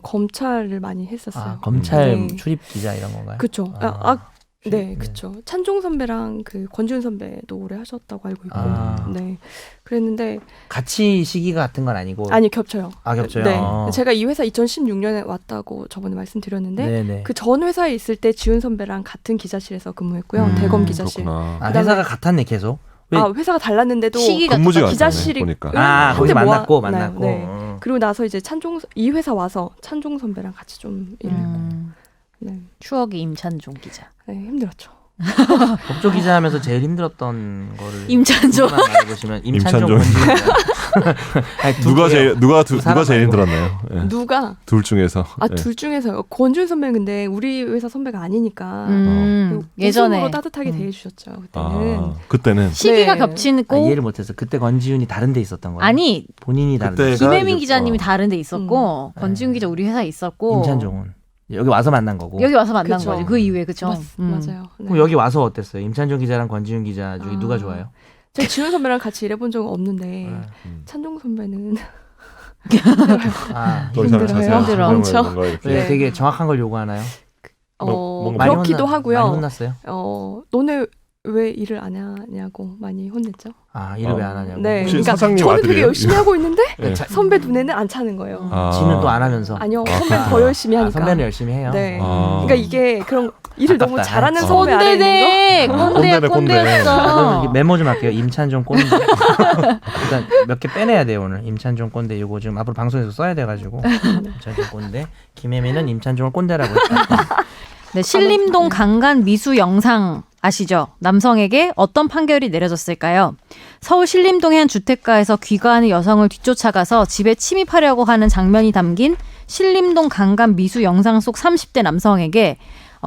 검찰을 많이 했었어요. 아, 검찰 네. 출입 기자 이런 건가요? 그렇죠. 아. 네, 그쵸. 찬종 선배랑 그 권지훈 선배도 오래 하셨다고 알고 있고, 아. 네, 그랬는데 같이 시기가 같은 건 아니고. 아니 겹쳐요. 아, 겹쳐요? 네, 아. 제가 이 회사 2016년에 왔다고 저번에 말씀드렸는데 네네. 그 전 회사에 있을 때 지훈 선배랑 같은 기자실에서 근무했고요. 음, 대검 기자실. 그렇구나. 아, 그다음에- 회사가 같았네 계속. 왜- 아, 회사가 달랐는데도 시기가 근무지가 기자실이- 같네, 보니까. 아, 거기서 근데 만났고 모아- 만났고. 네. 어. 그리고 나서 이제 이 회사 와서 찬종 선배랑 같이 좀 일을 했고, 네, 추억의 임찬종 기자. 네, 힘들었죠. 법조 기자 하면서 제일 힘들었던 거를 임찬종. 말해보시면 임찬종 임찬종. 아니, 누가 제일 누가 사람 제일 말고. 힘들었나요? 예. 누가? 둘 중에서. 예. 둘 중에서 권준 선배는 근데 우리 회사 선배가 아니니까 예전에 웃음으로 따뜻하게 대해주셨죠. 그때는. 아, 그때는 시기가 네. 겹치고 아, 이해를 못해서 그때 권지훈이 다른 데 있었던 거예요. 아니 본인이 다른 데. 그때 김혜민 이제- 기자님이 다른 데 있었고 권지훈 네. 기자 우리 회사에 있었고 임찬종은 여기 와서 만난 거고. 여기 와서 만난 그쵸. 거지. 그 이후에 그쵸. 맞아요. 네. 그럼 여기 와서 어땠어요? 임찬종 기자랑 권지훈 기자 중에 아. 누가 좋아요? 제가 지훈 선배랑 같이 일해본 적은 없는데 네. 찬종 선배는 아, 더 이상 힘들어요. 자세한 힘들어. 설명을 엄청. 뭔가 이렇게 왜 네. 되게 정확한 걸 요구하나요? 뭔가 그렇기도 많이 하고요. 혼났어요? 너네 왜 일을 안 하냐고 많이 혼냈죠. 아, 일을 왜 안 하냐고. 네, 혹시 그러니까 사장님 저는 되게 아들이에요? 열심히 하고 있는데 네. 선배 눈에는 안 차는 거예요. 아. 지는 또 안 하면서. 아니요, 선배 더 열심히 하니까. 선배는 열심히 해요. 네. 아. 그러니까 이게 그런 일을 너무 아깝다. 잘하는 아. 선배 아래 있는 꼰대네. 꼰대야 꼰대네, 꼰대. 그럼 꼰대였어. 이렇게 메모 좀 할게요. 임찬종 꼰대. 일단 몇 개 빼내야 돼요 오늘. 임찬종 꼰대 이거 지금 앞으로 방송에서 써야 돼가지고. 임찬종 꼰대. 김혜민은 임찬종을 꼰대라고 했다. 네, 신림동 강간 미수 영상 아시죠? 남성에게 어떤 판결이 내려졌을까요? 서울 신림동의 한 주택가에서 귀가하는 여성을 뒤쫓아가서 집에 침입하려고 하는 장면이 담긴 신림동 강간 미수 영상 속 30대 남성에게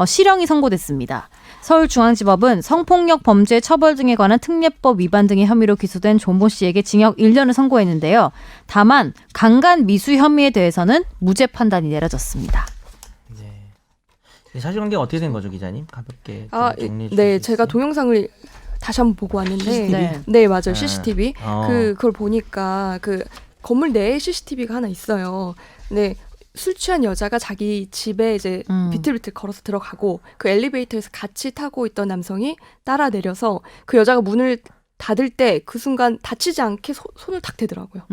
실형이 선고됐습니다. 서울중앙지법은 성폭력 범죄 처벌 등에 관한 특례법 위반 등의 혐의로 기소된 존모 씨에게 징역 1년을 선고했는데요. 다만 강간 미수 혐의에 대해서는 무죄 판단이 내려졌습니다. 사실관계가 어떻게 된 거죠, 기자님? 가볍게 좀 정리해 주실 네, 수 제가 있어요? 동영상을 다시 한번 보고 왔는데, CCTV? 네, 맞아요, 네. CCTV. 어. 그걸 보니까 그 건물 내에 CCTV가 하나 있어요. 근데 술 취한 여자가 자기 집에 이제 비틀비틀 걸어서 들어가고 그 엘리베이터에서 같이 타고 있던 남성이 따라 내려서 그 여자가 문을 닫을 때 그 순간 다치지 않게 손을 탁 대더라고요.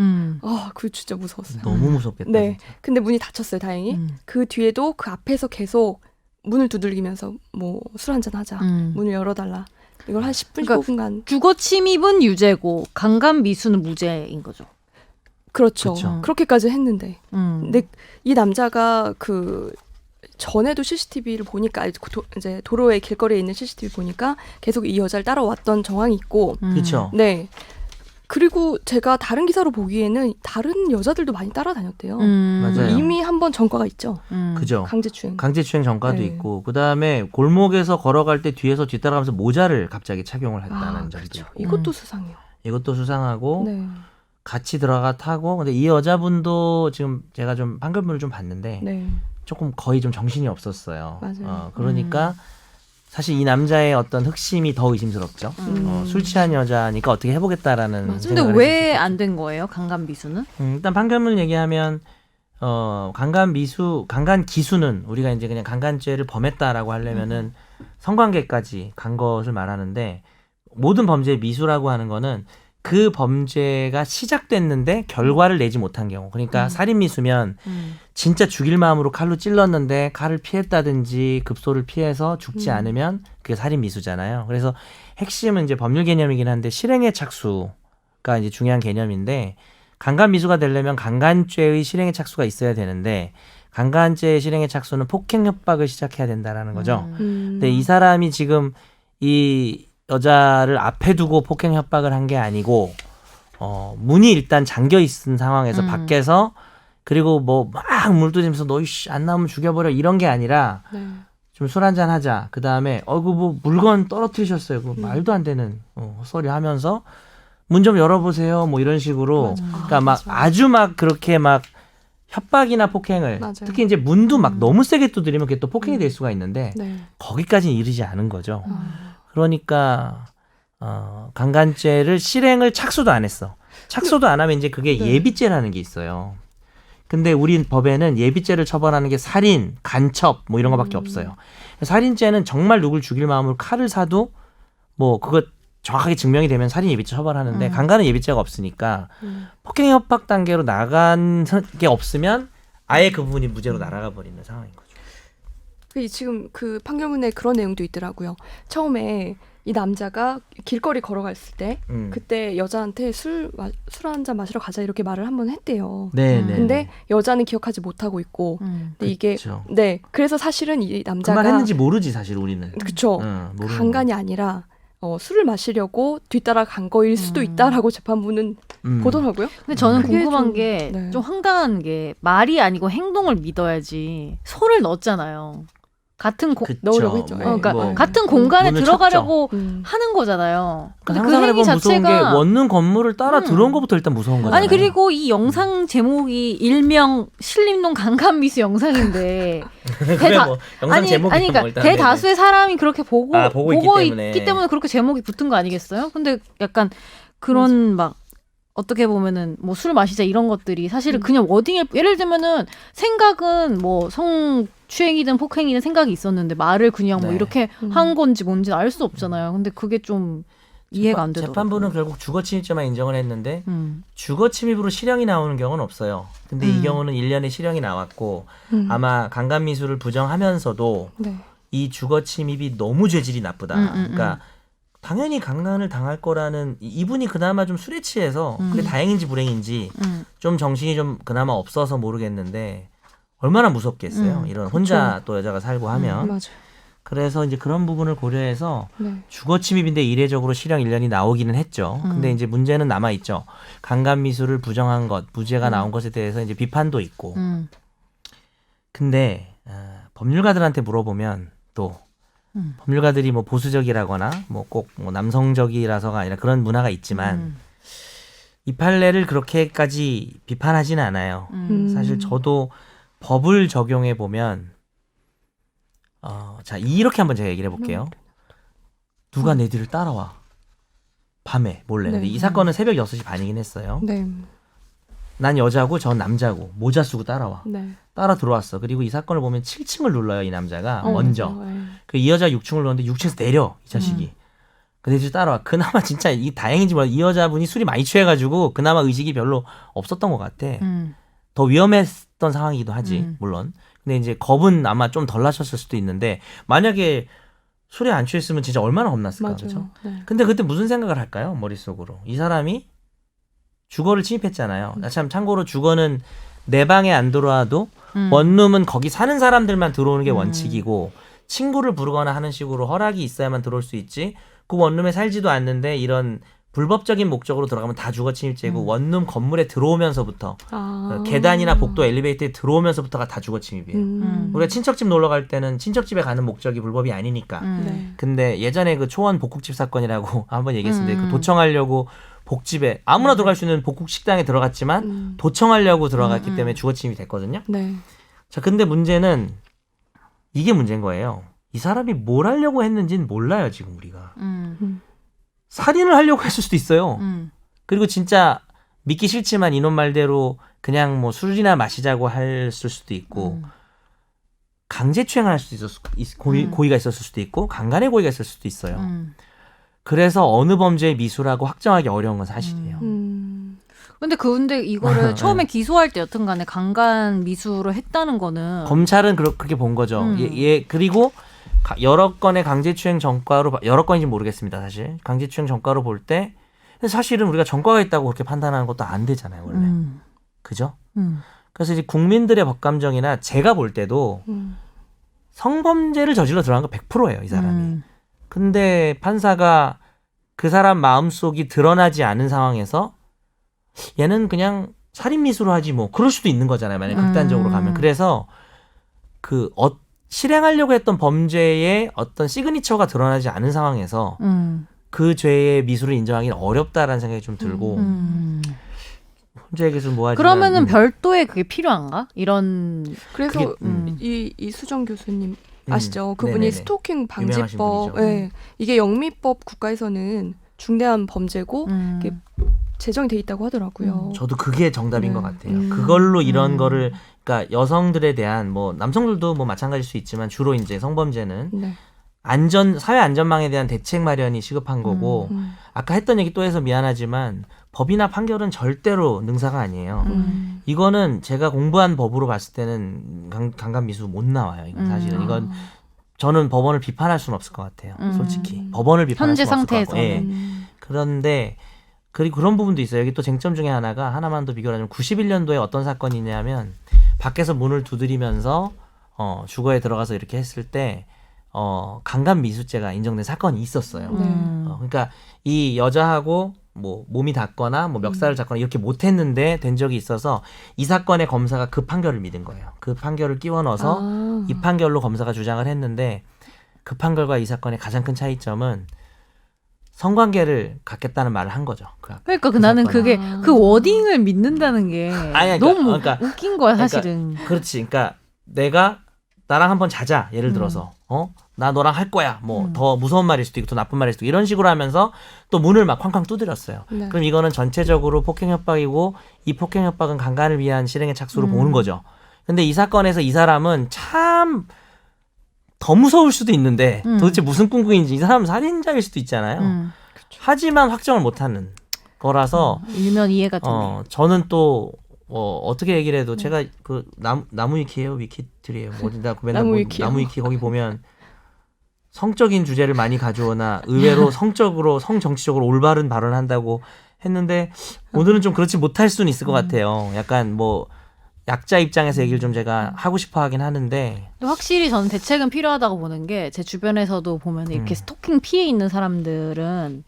그거 진짜 무서웠어요. 너무 무섭겠다. 네. 진짜. 근데 문이 닫혔어요, 다행히. 그 뒤에도 그 앞에서 계속 문을 두들기면서 뭐 술 한잔 하자. 문을 열어달라. 이걸 한 10분, 그러니까 15분간. 주거 침입은 유죄고 강간 미수는 무죄인 거죠. 그렇죠. 그쵸. 그렇게까지 했는데. 음. 근데 이 남자가 그 전에도 CCTV를 보니까 이제 도로에 길거리에 있는 CCTV 보니까 계속 이 여자를 따라왔던 정황이 있고. 그렇죠. 네. 그리고 제가 다른 기사로 보기에는 다른 여자들도 많이 따라다녔대요. 맞아요. 이미 한번 전과가 있죠. 그죠. 강제추행. 강제추행 전과도 네. 있고 그다음에 골목에서 걸어갈 때 뒤에서 뒤따라가면서 모자를 갑자기 착용을 했다는 점도 그렇죠. 있고 이것도 수상해요. 이것도 수상하고 네. 같이 들어가 타고 근데 이 여자분도 지금 제가 좀 판결문을 좀 봤는데 네. 조금 거의 좀 정신이 없었어요. 맞아요. 그러니까 사실 이 남자의 어떤 흑심이 더 의심스럽죠. 술 취한 여자니까 어떻게 해보겠다라는 맞아요. 근데 생각을 왜 했을 수 안 된 거예요? 강간 미수는? 일단 판결문 얘기하면 강간 기수는 우리가 이제 그냥 강간죄를 범했다라고 하려면은 성관계까지 간 것을 말하는데 모든 범죄의 미수라고 하는 거는 그 범죄가 시작됐는데 결과를 내지 못한 경우 그러니까 살인 미수면 진짜 죽일 마음으로 칼로 찔렀는데 칼을 피했다든지 급소를 피해서 죽지 않으면 그게 살인 미수잖아요. 그래서 핵심은 이제 법률 개념이긴 한데 실행의 착수가 이제 중요한 개념인데 강간 미수가 되려면 강간죄의 실행의 착수가 있어야 되는데 강간죄의 실행의 착수는 폭행 협박을 시작해야 된다라는 거죠. 근데 이 사람이 지금 이 여자를 앞에 두고 폭행 협박을 한 게 아니고 문이 일단 잠겨 있은 상황에서 밖에서 그리고 뭐 막 물두지면서 너 안 나오면 죽여버려 이런 게 아니라 네. 좀 술 한잔 하자. 그 다음에 뭐 물건 떨어뜨리셨어요. 그 말도 안 되는 헛소리 하면서 문 좀 열어보세요. 뭐 이런 식으로 그러니까 막 아주 막 그렇게 막 협박이나 폭행을 맞아요. 특히 이제 문도 막 너무 세게 두드리면 그게 또 폭행이 될 수가 있는데 네. 거기까지는 이르지 않은 거죠. 그러니까 강간죄를 실행을 착수도 안 했어. 착수도 안 하면 이제 그게 네. 예비죄라는 게 있어요. 근데 우리 법에는 예비죄를 처벌하는 게 살인, 간첩 뭐 이런 거밖에 없어요. 살인죄는 정말 누굴 죽일 마음으로 칼을 사도 뭐 그거 정확하게 증명이 되면 살인 예비죄 처벌하는데 강간은 예비죄가 없으니까 폭행 협박 단계로 나간 게 없으면 아예 그 부분이 무죄로 날아가 버리는 상황인 거죠. 지금 그 판결문에 그런 내용도 있더라고요. 처음에 이 남자가 길거리 걸어갔을 때 그때 여자한테 술 한 잔 마시러 가자 이렇게 말을 한번 했대요. 네. 근데 여자는 기억하지 못하고 있고 근데 이게 그쵸. 네 그래서 사실은 이 그 남자가 말 했는지 모르지 사실 우리는. 그쵸 모르는 강간이 아니라 술을 마시려고 뒤따라 간 거일 수도 있다라고 재판부는 보더라고요. 근데 저는 그게 궁금한 좀- 게 네. 좀 황당한 게 말이 아니고 행동을 믿어야지. 소를 넣었잖아요. 같은 그쵸. 넣으려고 했죠. 예. 그러니까 뭐 같은 공간에 문을 들어가려고 음. 하는 거잖아요. 근데 그 상상을 행위 해보면 무서운 게 자체가 원룸 건물을 따라 들어온 것부터 일단 무서운 거잖아요. 아니 그리고 이 영상 제목이 일명 신림동 강간미수 영상인데 그래 뭐 영상 제목이 그러니까 뭐 일단 대다수의 사람이 그렇게 보고 보고 있기 때문에. 그렇게 제목이 붙은 거 아니겠어요? 근데 약간 그런 막 어떻게 보면은 뭐 술 마시자 이런 것들이 사실은 그냥 워딩에 예를 들면은 생각은 뭐 성추행이든 폭행이든 생각이 있었는데 말을 그냥 뭐 네. 이렇게 한 건지 뭔지 알 수 없잖아요. 근데 그게 좀 이해가 안 되더라고요. 재판부는 결국 주거침입죄만 인정을 했는데 음. 주거침입으로 실형이 나오는 경우는 없어요. 근데 이 경우는 1년의 실형이 나왔고 아마 강간미수를 부정하면서도 네. 이 주거침입이 너무 죄질이 나쁘다. 그러니까 당연히 강간을 당할 거라는 이분이 그나마 좀 술에 취해서 그게 다행인지 불행인지 좀 정신이 좀 그나마 없어서 모르겠는데 얼마나 무섭겠어요. 이런 혼자 또 여자가 살고 하면. 맞아요. 그래서 이제 그런 부분을 고려해서 네. 주거침입인데 이례적으로 실형 1년이 나오기는 했죠. 근데 이제 문제는 남아 있죠. 강간미수를 부정한 것, 무죄가 나온 것에 대해서 이제 비판도 있고. 근데 법률가들한테 물어보면 또 법률가들이 뭐 보수적이라거나 뭐 꼭 뭐 남성적이라서가 아니라 그런 문화가 있지만 이 판례를 그렇게까지 비판하지는 않아요. 사실 저도 법을 적용해 보면 자 이렇게 한번 제가 얘기를 해볼게요. 누가 내 뒤를 따라와 밤에 몰래. 근데 이 사건은 새벽 6시 반이긴 했어요. 네. 난 여자고 전 남자고 모자 쓰고 따라와. 네. 따라 들어왔어. 그리고 이 사건을 보면 7층을 눌러요. 이 남자가 먼저. 네. 그 이 여자 6층을 눌렀는데 6층에서 내려 이 자식이. 근데 이제 따라와. 그나마 진짜 이 다행인지 몰라. 이 여자분이 술이 많이 취해가지고 그나마 의식이 별로 없었던 것 같아. 더 위험했던 상황이기도 하지 물론. 근데 이제 겁은 아마 좀 덜 나셨을 수도 있는데 만약에 술에 안 취했으면 진짜 얼마나 겁났을까. 맞아요. 그렇죠? 네. 근데 그때 무슨 생각을 할까요? 머릿속으로. 이 사람이 주거를 침입했잖아요. 참 참고로 주거는 내 방에 안 들어와도 원룸은 거기 사는 사람들만 들어오는 게 원칙이고 친구를 부르거나 하는 식으로 허락이 있어야만 들어올 수 있지. 그 원룸에 살지도 않는데 이런 불법적인 목적으로 들어가면 다 주거 침입죄고 원룸 건물에 들어오면서부터 계단이나 복도 엘리베이터에 들어오면서부터가 다 주거 침입이에요. 우리가 친척집 놀러 갈 때는 친척집에 가는 목적이 불법이 아니니까. 네. 근데 예전에 그 초원 복국집 사건이라고 한번 얘기했었는데 그 도청하려고 복집에 아무나 들어갈 수 있는 복국 식당에 들어갔지만 도청하려고 들어갔기 때문에 주거 침입이 됐거든요. 네. 자, 근데 문제는 이게 문제인 거예요. 이 사람이 뭘 하려고 했는지는 몰라요, 지금 우리가. 살인을 하려고 했을 수도 있어요. 그리고 진짜 믿기 싫지만 이놈 말대로 그냥 뭐 술이나 마시자고 했을 수도 있고 강제추행을 할 수도 고의가 있었을 수도 있고 강간의 고의가 있을 수도 있어요. 그래서 어느 범죄의 미수라고 확정하기 어려운 건 사실이에요. 근데 이거를 처음에 기소할 때 여튼간에 강간 미수로 했다는 거는 검찰은 그렇게 본 거죠. 그리고 여러 건의 강제추행 전과로 여러 건인지 모르겠습니다. 사실 강제추행 전과로 볼 때 사실은 우리가 전과가 있다고 그렇게 판단하는 것도 안 되잖아요. 원래 그죠? 그래서 이제 국민들의 법감정이나 제가 볼 때도 성범죄를 저질러 들어간 거 100%예요. 이 사람이. 근데 판사가 그 사람 마음속이 드러나지 않은 상황에서 얘는 그냥 살인미수로 하지 뭐 그럴 수도 있는 거잖아요. 만약에 극단적으로 가면. 그래서 실행하려고 했던 범죄의 어떤 시그니처가 드러나지 않은 상황에서 그 죄의 미수를 인정하기는 어렵다라는 생각이 좀 들고 혼자 얘기해서 뭐하지만 그러면은 별도의 그게 필요한가? 이런 그래서 그게, 이 수정 교수님 아시죠? 그분이 네네네. 스토킹 유명하신 방지법, 분이죠. 예, 이게 영미법 국가에서는 중대한 범죄고 이게 제정이 돼 있다고 하더라고요. 저도 그게 정답인 네. 것 같아요. 그걸로 이런 음. 거를 그러니까 여성들에 대한 뭐 남성들도 뭐 마찬가지일 수 있지만 주로 이제 성범죄는 네. 사회 안전망에 대한 대책 마련이 시급한 거고 아까 했던 얘기 또 해서 미안하지만 법이나 판결은 절대로 능사가 아니에요. 이거는 제가 공부한 법으로 봤을 때는 강간미수 못 나와요. 이건 사실은 이건 저는 법원을 비판할 수는 없을 것 같아요. 솔직히 법원을 비판할 현재 수는 없을 것 같고. 상태에서는. 예. 그런데 그리고 그런 부분도 있어요. 여기 또 쟁점 중에 하나만 더 비교를 하자면 91년도에 어떤 사건이 있냐면 밖에서 문을 두드리면서 주거에 들어가서 이렇게 했을 때 강간 미수죄가 인정된 사건이 있었어요. 그러니까 이 여자하고 뭐 몸이 닿거나 뭐 멱살을 잡거나 이렇게 못했는데 된 적이 있어서 이 사건의 검사가 그 판결을 믿은 거예요. 그 판결을 끼워 넣어서 이 판결로 검사가 주장을 했는데 그 판결과 이 사건의 가장 큰 차이점은 성관계를 갖겠다는 말을 한 거죠. 그러니까 나는 사건은. 그게 그 워딩을 믿는다는 게 아니, 그러니까, 너무 그러니까, 웃긴 거야 사실은. 그렇지. 그러니까 내가 나랑 한번 자자. 예를 들어서 나 너랑 할 거야. 뭐 더 무서운 말일 수도 있고 더 나쁜 말일 수도 있고 이런 식으로 하면서 또 문을 막 쾅쾅 두드렸어요. 네. 그럼 이거는 전체적으로 폭행 협박이고 이 폭행 협박은 강간을 위한 실행의 착수로 보는 거죠. 근데 이 사건에서 이 사람은 참 더 무서울 수도 있는데 도대체 무슨 꿍꿍인지 이 사람은 살인자일 수도 있잖아요. 하지만 확정을 못하는 거라서 일면 이해가 되네. 저는 또 어떻게 얘기를 해도 제가 그 나무 위키예요, 위키트리예요. 뭐 어디다 맨날 나무 위키요. 나무 위키 거기 보면 성적인 주제를 많이 가져오나 의외로 성적으로 성정치적으로 올바른 발언을 한다고 했는데 오늘은 좀 그렇지 못할 수는 있을 것 같아요. 약간 뭐 약자 입장에서 얘기를 좀 제가 하고 싶어 하긴 하는데 또 확실히 저는 대책은 필요하다고 보는 게 제 주변에서도 보면 이렇게 스토킹 피해 있는 사람들은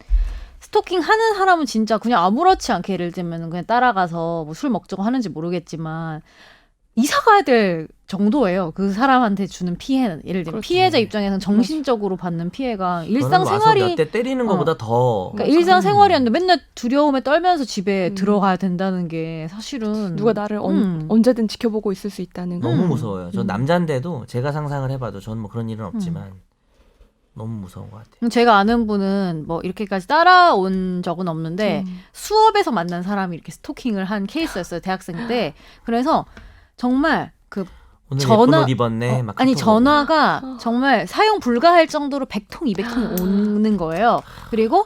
스토킹 하는 사람은 진짜 그냥 아무렇지 않게 예를 들면 그냥 따라가서 뭐 술 먹자고 하는지 모르겠지만 이사 가야 될 정도예요. 그 사람한테 주는 피해는 예를 들면 그렇지. 피해자 입장에서는 정신적으로 받는 피해가 그거는 와서 일상생활이 몇 대 때리는 것보다 더 그러니까 일상생활이었는데 맨날 두려움에 떨면서 집에 들어가야 된다는 게 사실은 누가 나를 언제든 지켜보고 있을 수 있다는 거. 너무 무서워요. 전 남잔데도 제가 상상을 해봐도 전 뭐 그런 일은 없지만 너무 무서운 것 같아요. 제가 아는 분은 뭐 이렇게까지 따라온 적은 없는데 수업에서 만난 사람이 이렇게 스토킹을 한 케이스였어요. 대학생 때. 그래서 정말 그 오늘 예쁜 옷 입었네. 막 아니 카톡 오고. 전화가 정말 사용 불가할 정도로 100통, 200통 오는 거예요. 그리고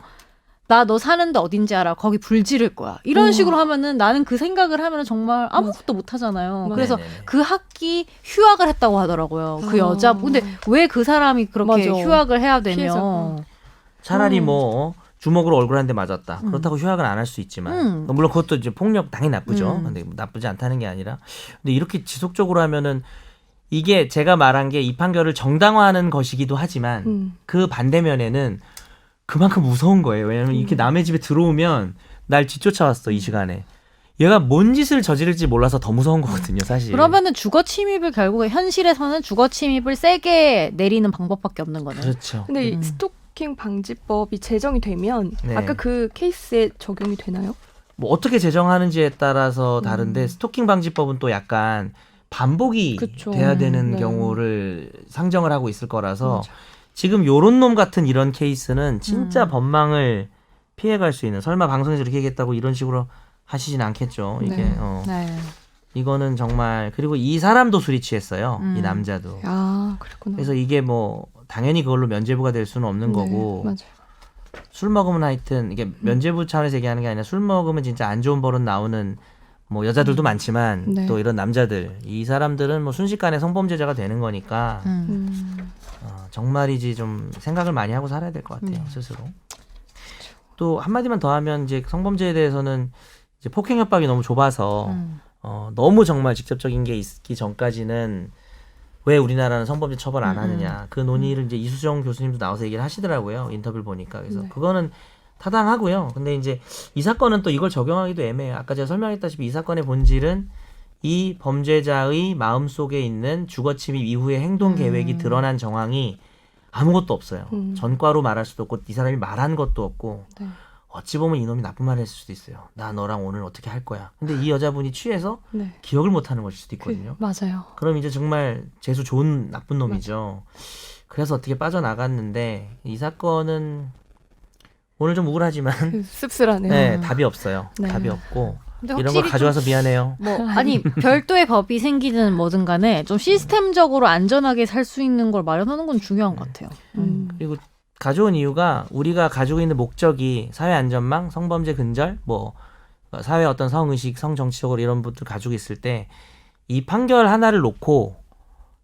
나 너 사는데 어딘지 알아. 거기 불 지를 거야. 이런 식으로 하면은 나는 그 생각을 하면은 정말 아무것도 못 하잖아요. 맞아. 그래서 네네네. 그 학기 휴학을 했다고 하더라고요. 그 여자. 근데 왜 그 사람이 그렇게 맞아. 휴학을 해야 되며? 피해자가. 차라리 뭐 주먹으로 얼굴 한 대 맞았다. 그렇다고 휴학은 안 할 수 있지만 물론 그것도 이제 폭력 당연히 나쁘죠. 근데 나쁘지 않다는 게 아니라 근데 이렇게 지속적으로 하면은 이게 제가 말한 게 이 판결을 정당화하는 것이기도 하지만 그 반대면에는 그만큼 무서운 거예요. 왜냐하면 이렇게 남의 집에 들어오면 날 뒤쫓아왔어 이 시간에. 얘가 뭔 짓을 저지를지 몰라서 더 무서운 거거든요, 사실. 그러면은 주거 침입을 결국에 현실에서는 주거 침입을 세게 내리는 방법밖에 없는 거네요. 그렇죠. 근데 이 스토킹 방지법이 제정이 되면 네. 아까 그 케이스에 적용이 되나요? 뭐 어떻게 제정하는지에 따라서 다른데 스토킹 방지법은 또 약간 반복이 그쵸. 돼야 되는 네. 경우를 상정을 하고 있을 거라서 맞아. 지금 요런 놈 같은 이런 케이스는 진짜 법망을 피해갈 수 있는 설마 방송에서 이렇게 얘기했다고 이런 식으로 하시진 않겠죠. 이게 네. 네. 이거는 정말 그리고 이 사람도 술이 취했어요. 이 남자도. 아, 그렇구나. 그래서 이게 뭐 당연히 그걸로 면죄부가 될 수는 없는 거고 맞아요. 술 먹으면 하여튼 이게 면죄부 차원에서 얘기하는 게 아니라 술 먹으면 진짜 안 좋은 버릇 나오는 뭐 여자들도 많지만 네. 또 이런 남자들 이 사람들은 뭐 순식간에 성범죄자가 되는 거니까 정말이지 좀 생각을 많이 하고 살아야 될 것 같아요 스스로. 또 한마디만 더 하면 이제 성범죄에 대해서는 이제 폭행 협박이 너무 좁아서 너무 정말 직접적인 게 있기 전까지는 왜 우리나라는 성범죄 처벌 안 하느냐 그 논의를 이제 이수정 교수님도 나와서 얘기를 하시더라고요. 인터뷰를 보니까. 그래서 네. 그거는 타당하고요. 근데 이제 이 사건은 또 이걸 적용하기도 애매해요. 아까 제가 설명했다시피 이 사건의 본질은 이 범죄자의 마음속에 있는 주거 침입 이후의 행동 계획이 드러난 정황이 아무것도 없어요. 전과로 말할 수도 없고 이 사람이 말한 것도 없고 네. 어찌 보면 이놈이 나쁜 말을 했을 수도 있어요. 나 너랑 오늘 어떻게 할 거야. 근데 이 여자분이 취해서 네. 기억을 못하는 것일 수도 있거든요. 맞아요. 그럼 이제 정말 재수 좋은 나쁜 놈이죠. 그래서 어떻게 빠져나갔는데 이 사건은 오늘 좀 우울하지만 씁쓸하네요. 네, 답이 없어요. 네. 답이 없고 근데 이런 확실히 걸 가져와서 미안해요. 뭐 아니 별도의 법이 생기든 뭐든 간에 좀 시스템적으로 안전하게 살 수 있는 걸 마련하는 건 중요한 것 같아요. 그리고 가져온 이유가 우리가 가지고 있는 목적이 사회 안전망, 성범죄 근절, 뭐 사회 어떤 성의식, 성정치적으로 이런 분들 가지고 있을 때 이 판결 하나를 놓고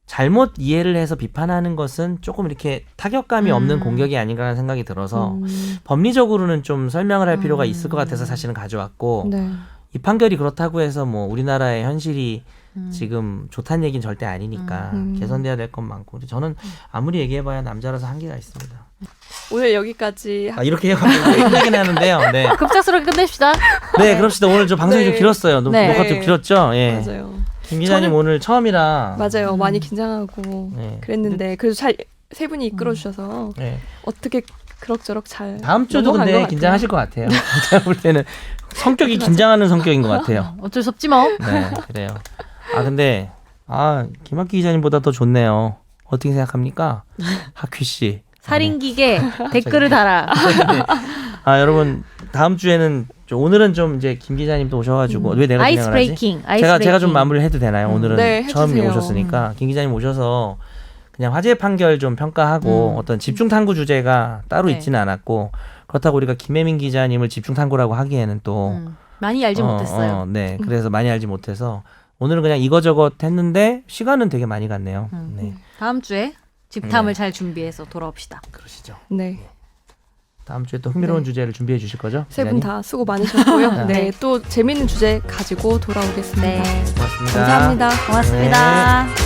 잘못 이해를 해서 비판하는 것은 조금 이렇게 타격감이 없는 공격이 아닌가라는 생각이 들어서 법리적으로는 좀 설명을 할 필요가 있을 것 같아서 사실은 가져왔고 네. 이 판결이 그렇다고 해서 뭐 우리나라의 현실이 지금 좋다는 얘기는 절대 아니니까 개선돼야 될 건 많고 저는 아무리 얘기해봐야 남자라서 한계가 있습니다. 오늘 여기까지 이렇게 해가지고 힘들긴 하는데요. 네, 급작스럽게 끝냅시다. 네, 그럽시다. 오늘 좀 방송이 네. 좀 길었어요. 네. 녹화 좀 길었죠. 예. 맞아요. 김 기자님 저는- 오늘 처음이라 맞아요. 많이 긴장하고 네. 그랬는데 그래도 잘 세 분이 이끌어 주셔서 네. 어떻게 그럭저럭 잘 다음 주도 넘어간 것 근데 같아요. 긴장하실 것 같아요. 제가 볼 때는 성격이 긴장하는 성격인 것 같아요. 어쩔 수 없지 뭐. 네, 그래요. 근데 김학기 기자님보다 더 좋네요. 어떻게 생각합니까, 학휘 씨? 살인기계 댓글을 달아. 네. 여러분 다음 주에는 오늘은 좀 이제 김 기자님도 오셔가지고 왜 내가 아이스 진행을 하지? 브레이킹. 제가 좀 마무리를 해도 되나요? 오늘은 네, 처음 해주세요. 오셨으니까 김 기자님 오셔서 그냥 화재 판결 좀 평가하고 어떤 집중 탐구 주제가 따로 네. 있지는 않았고 그렇다고 우리가 김혜민 기자님을 집중 탐구라고 하기에는 또 많이 알지 못했어요. 네, 그래서 많이 알지 못해서 오늘은 그냥 이거저것 했는데 시간은 되게 많이 갔네요. 네, 다음 주에 집탐을 네. 잘 준비해서 돌아옵시다. 그러시죠. 네. 다음 주에 또 흥미로운 네. 주제를 준비해 주실 거죠? 세 분 기자님? 다 수고 많으셨고요. 네, 또 재밌는 주제 가지고 돌아오겠습니다. 네. 고맙습니다. 감사합니다. 고맙습니다.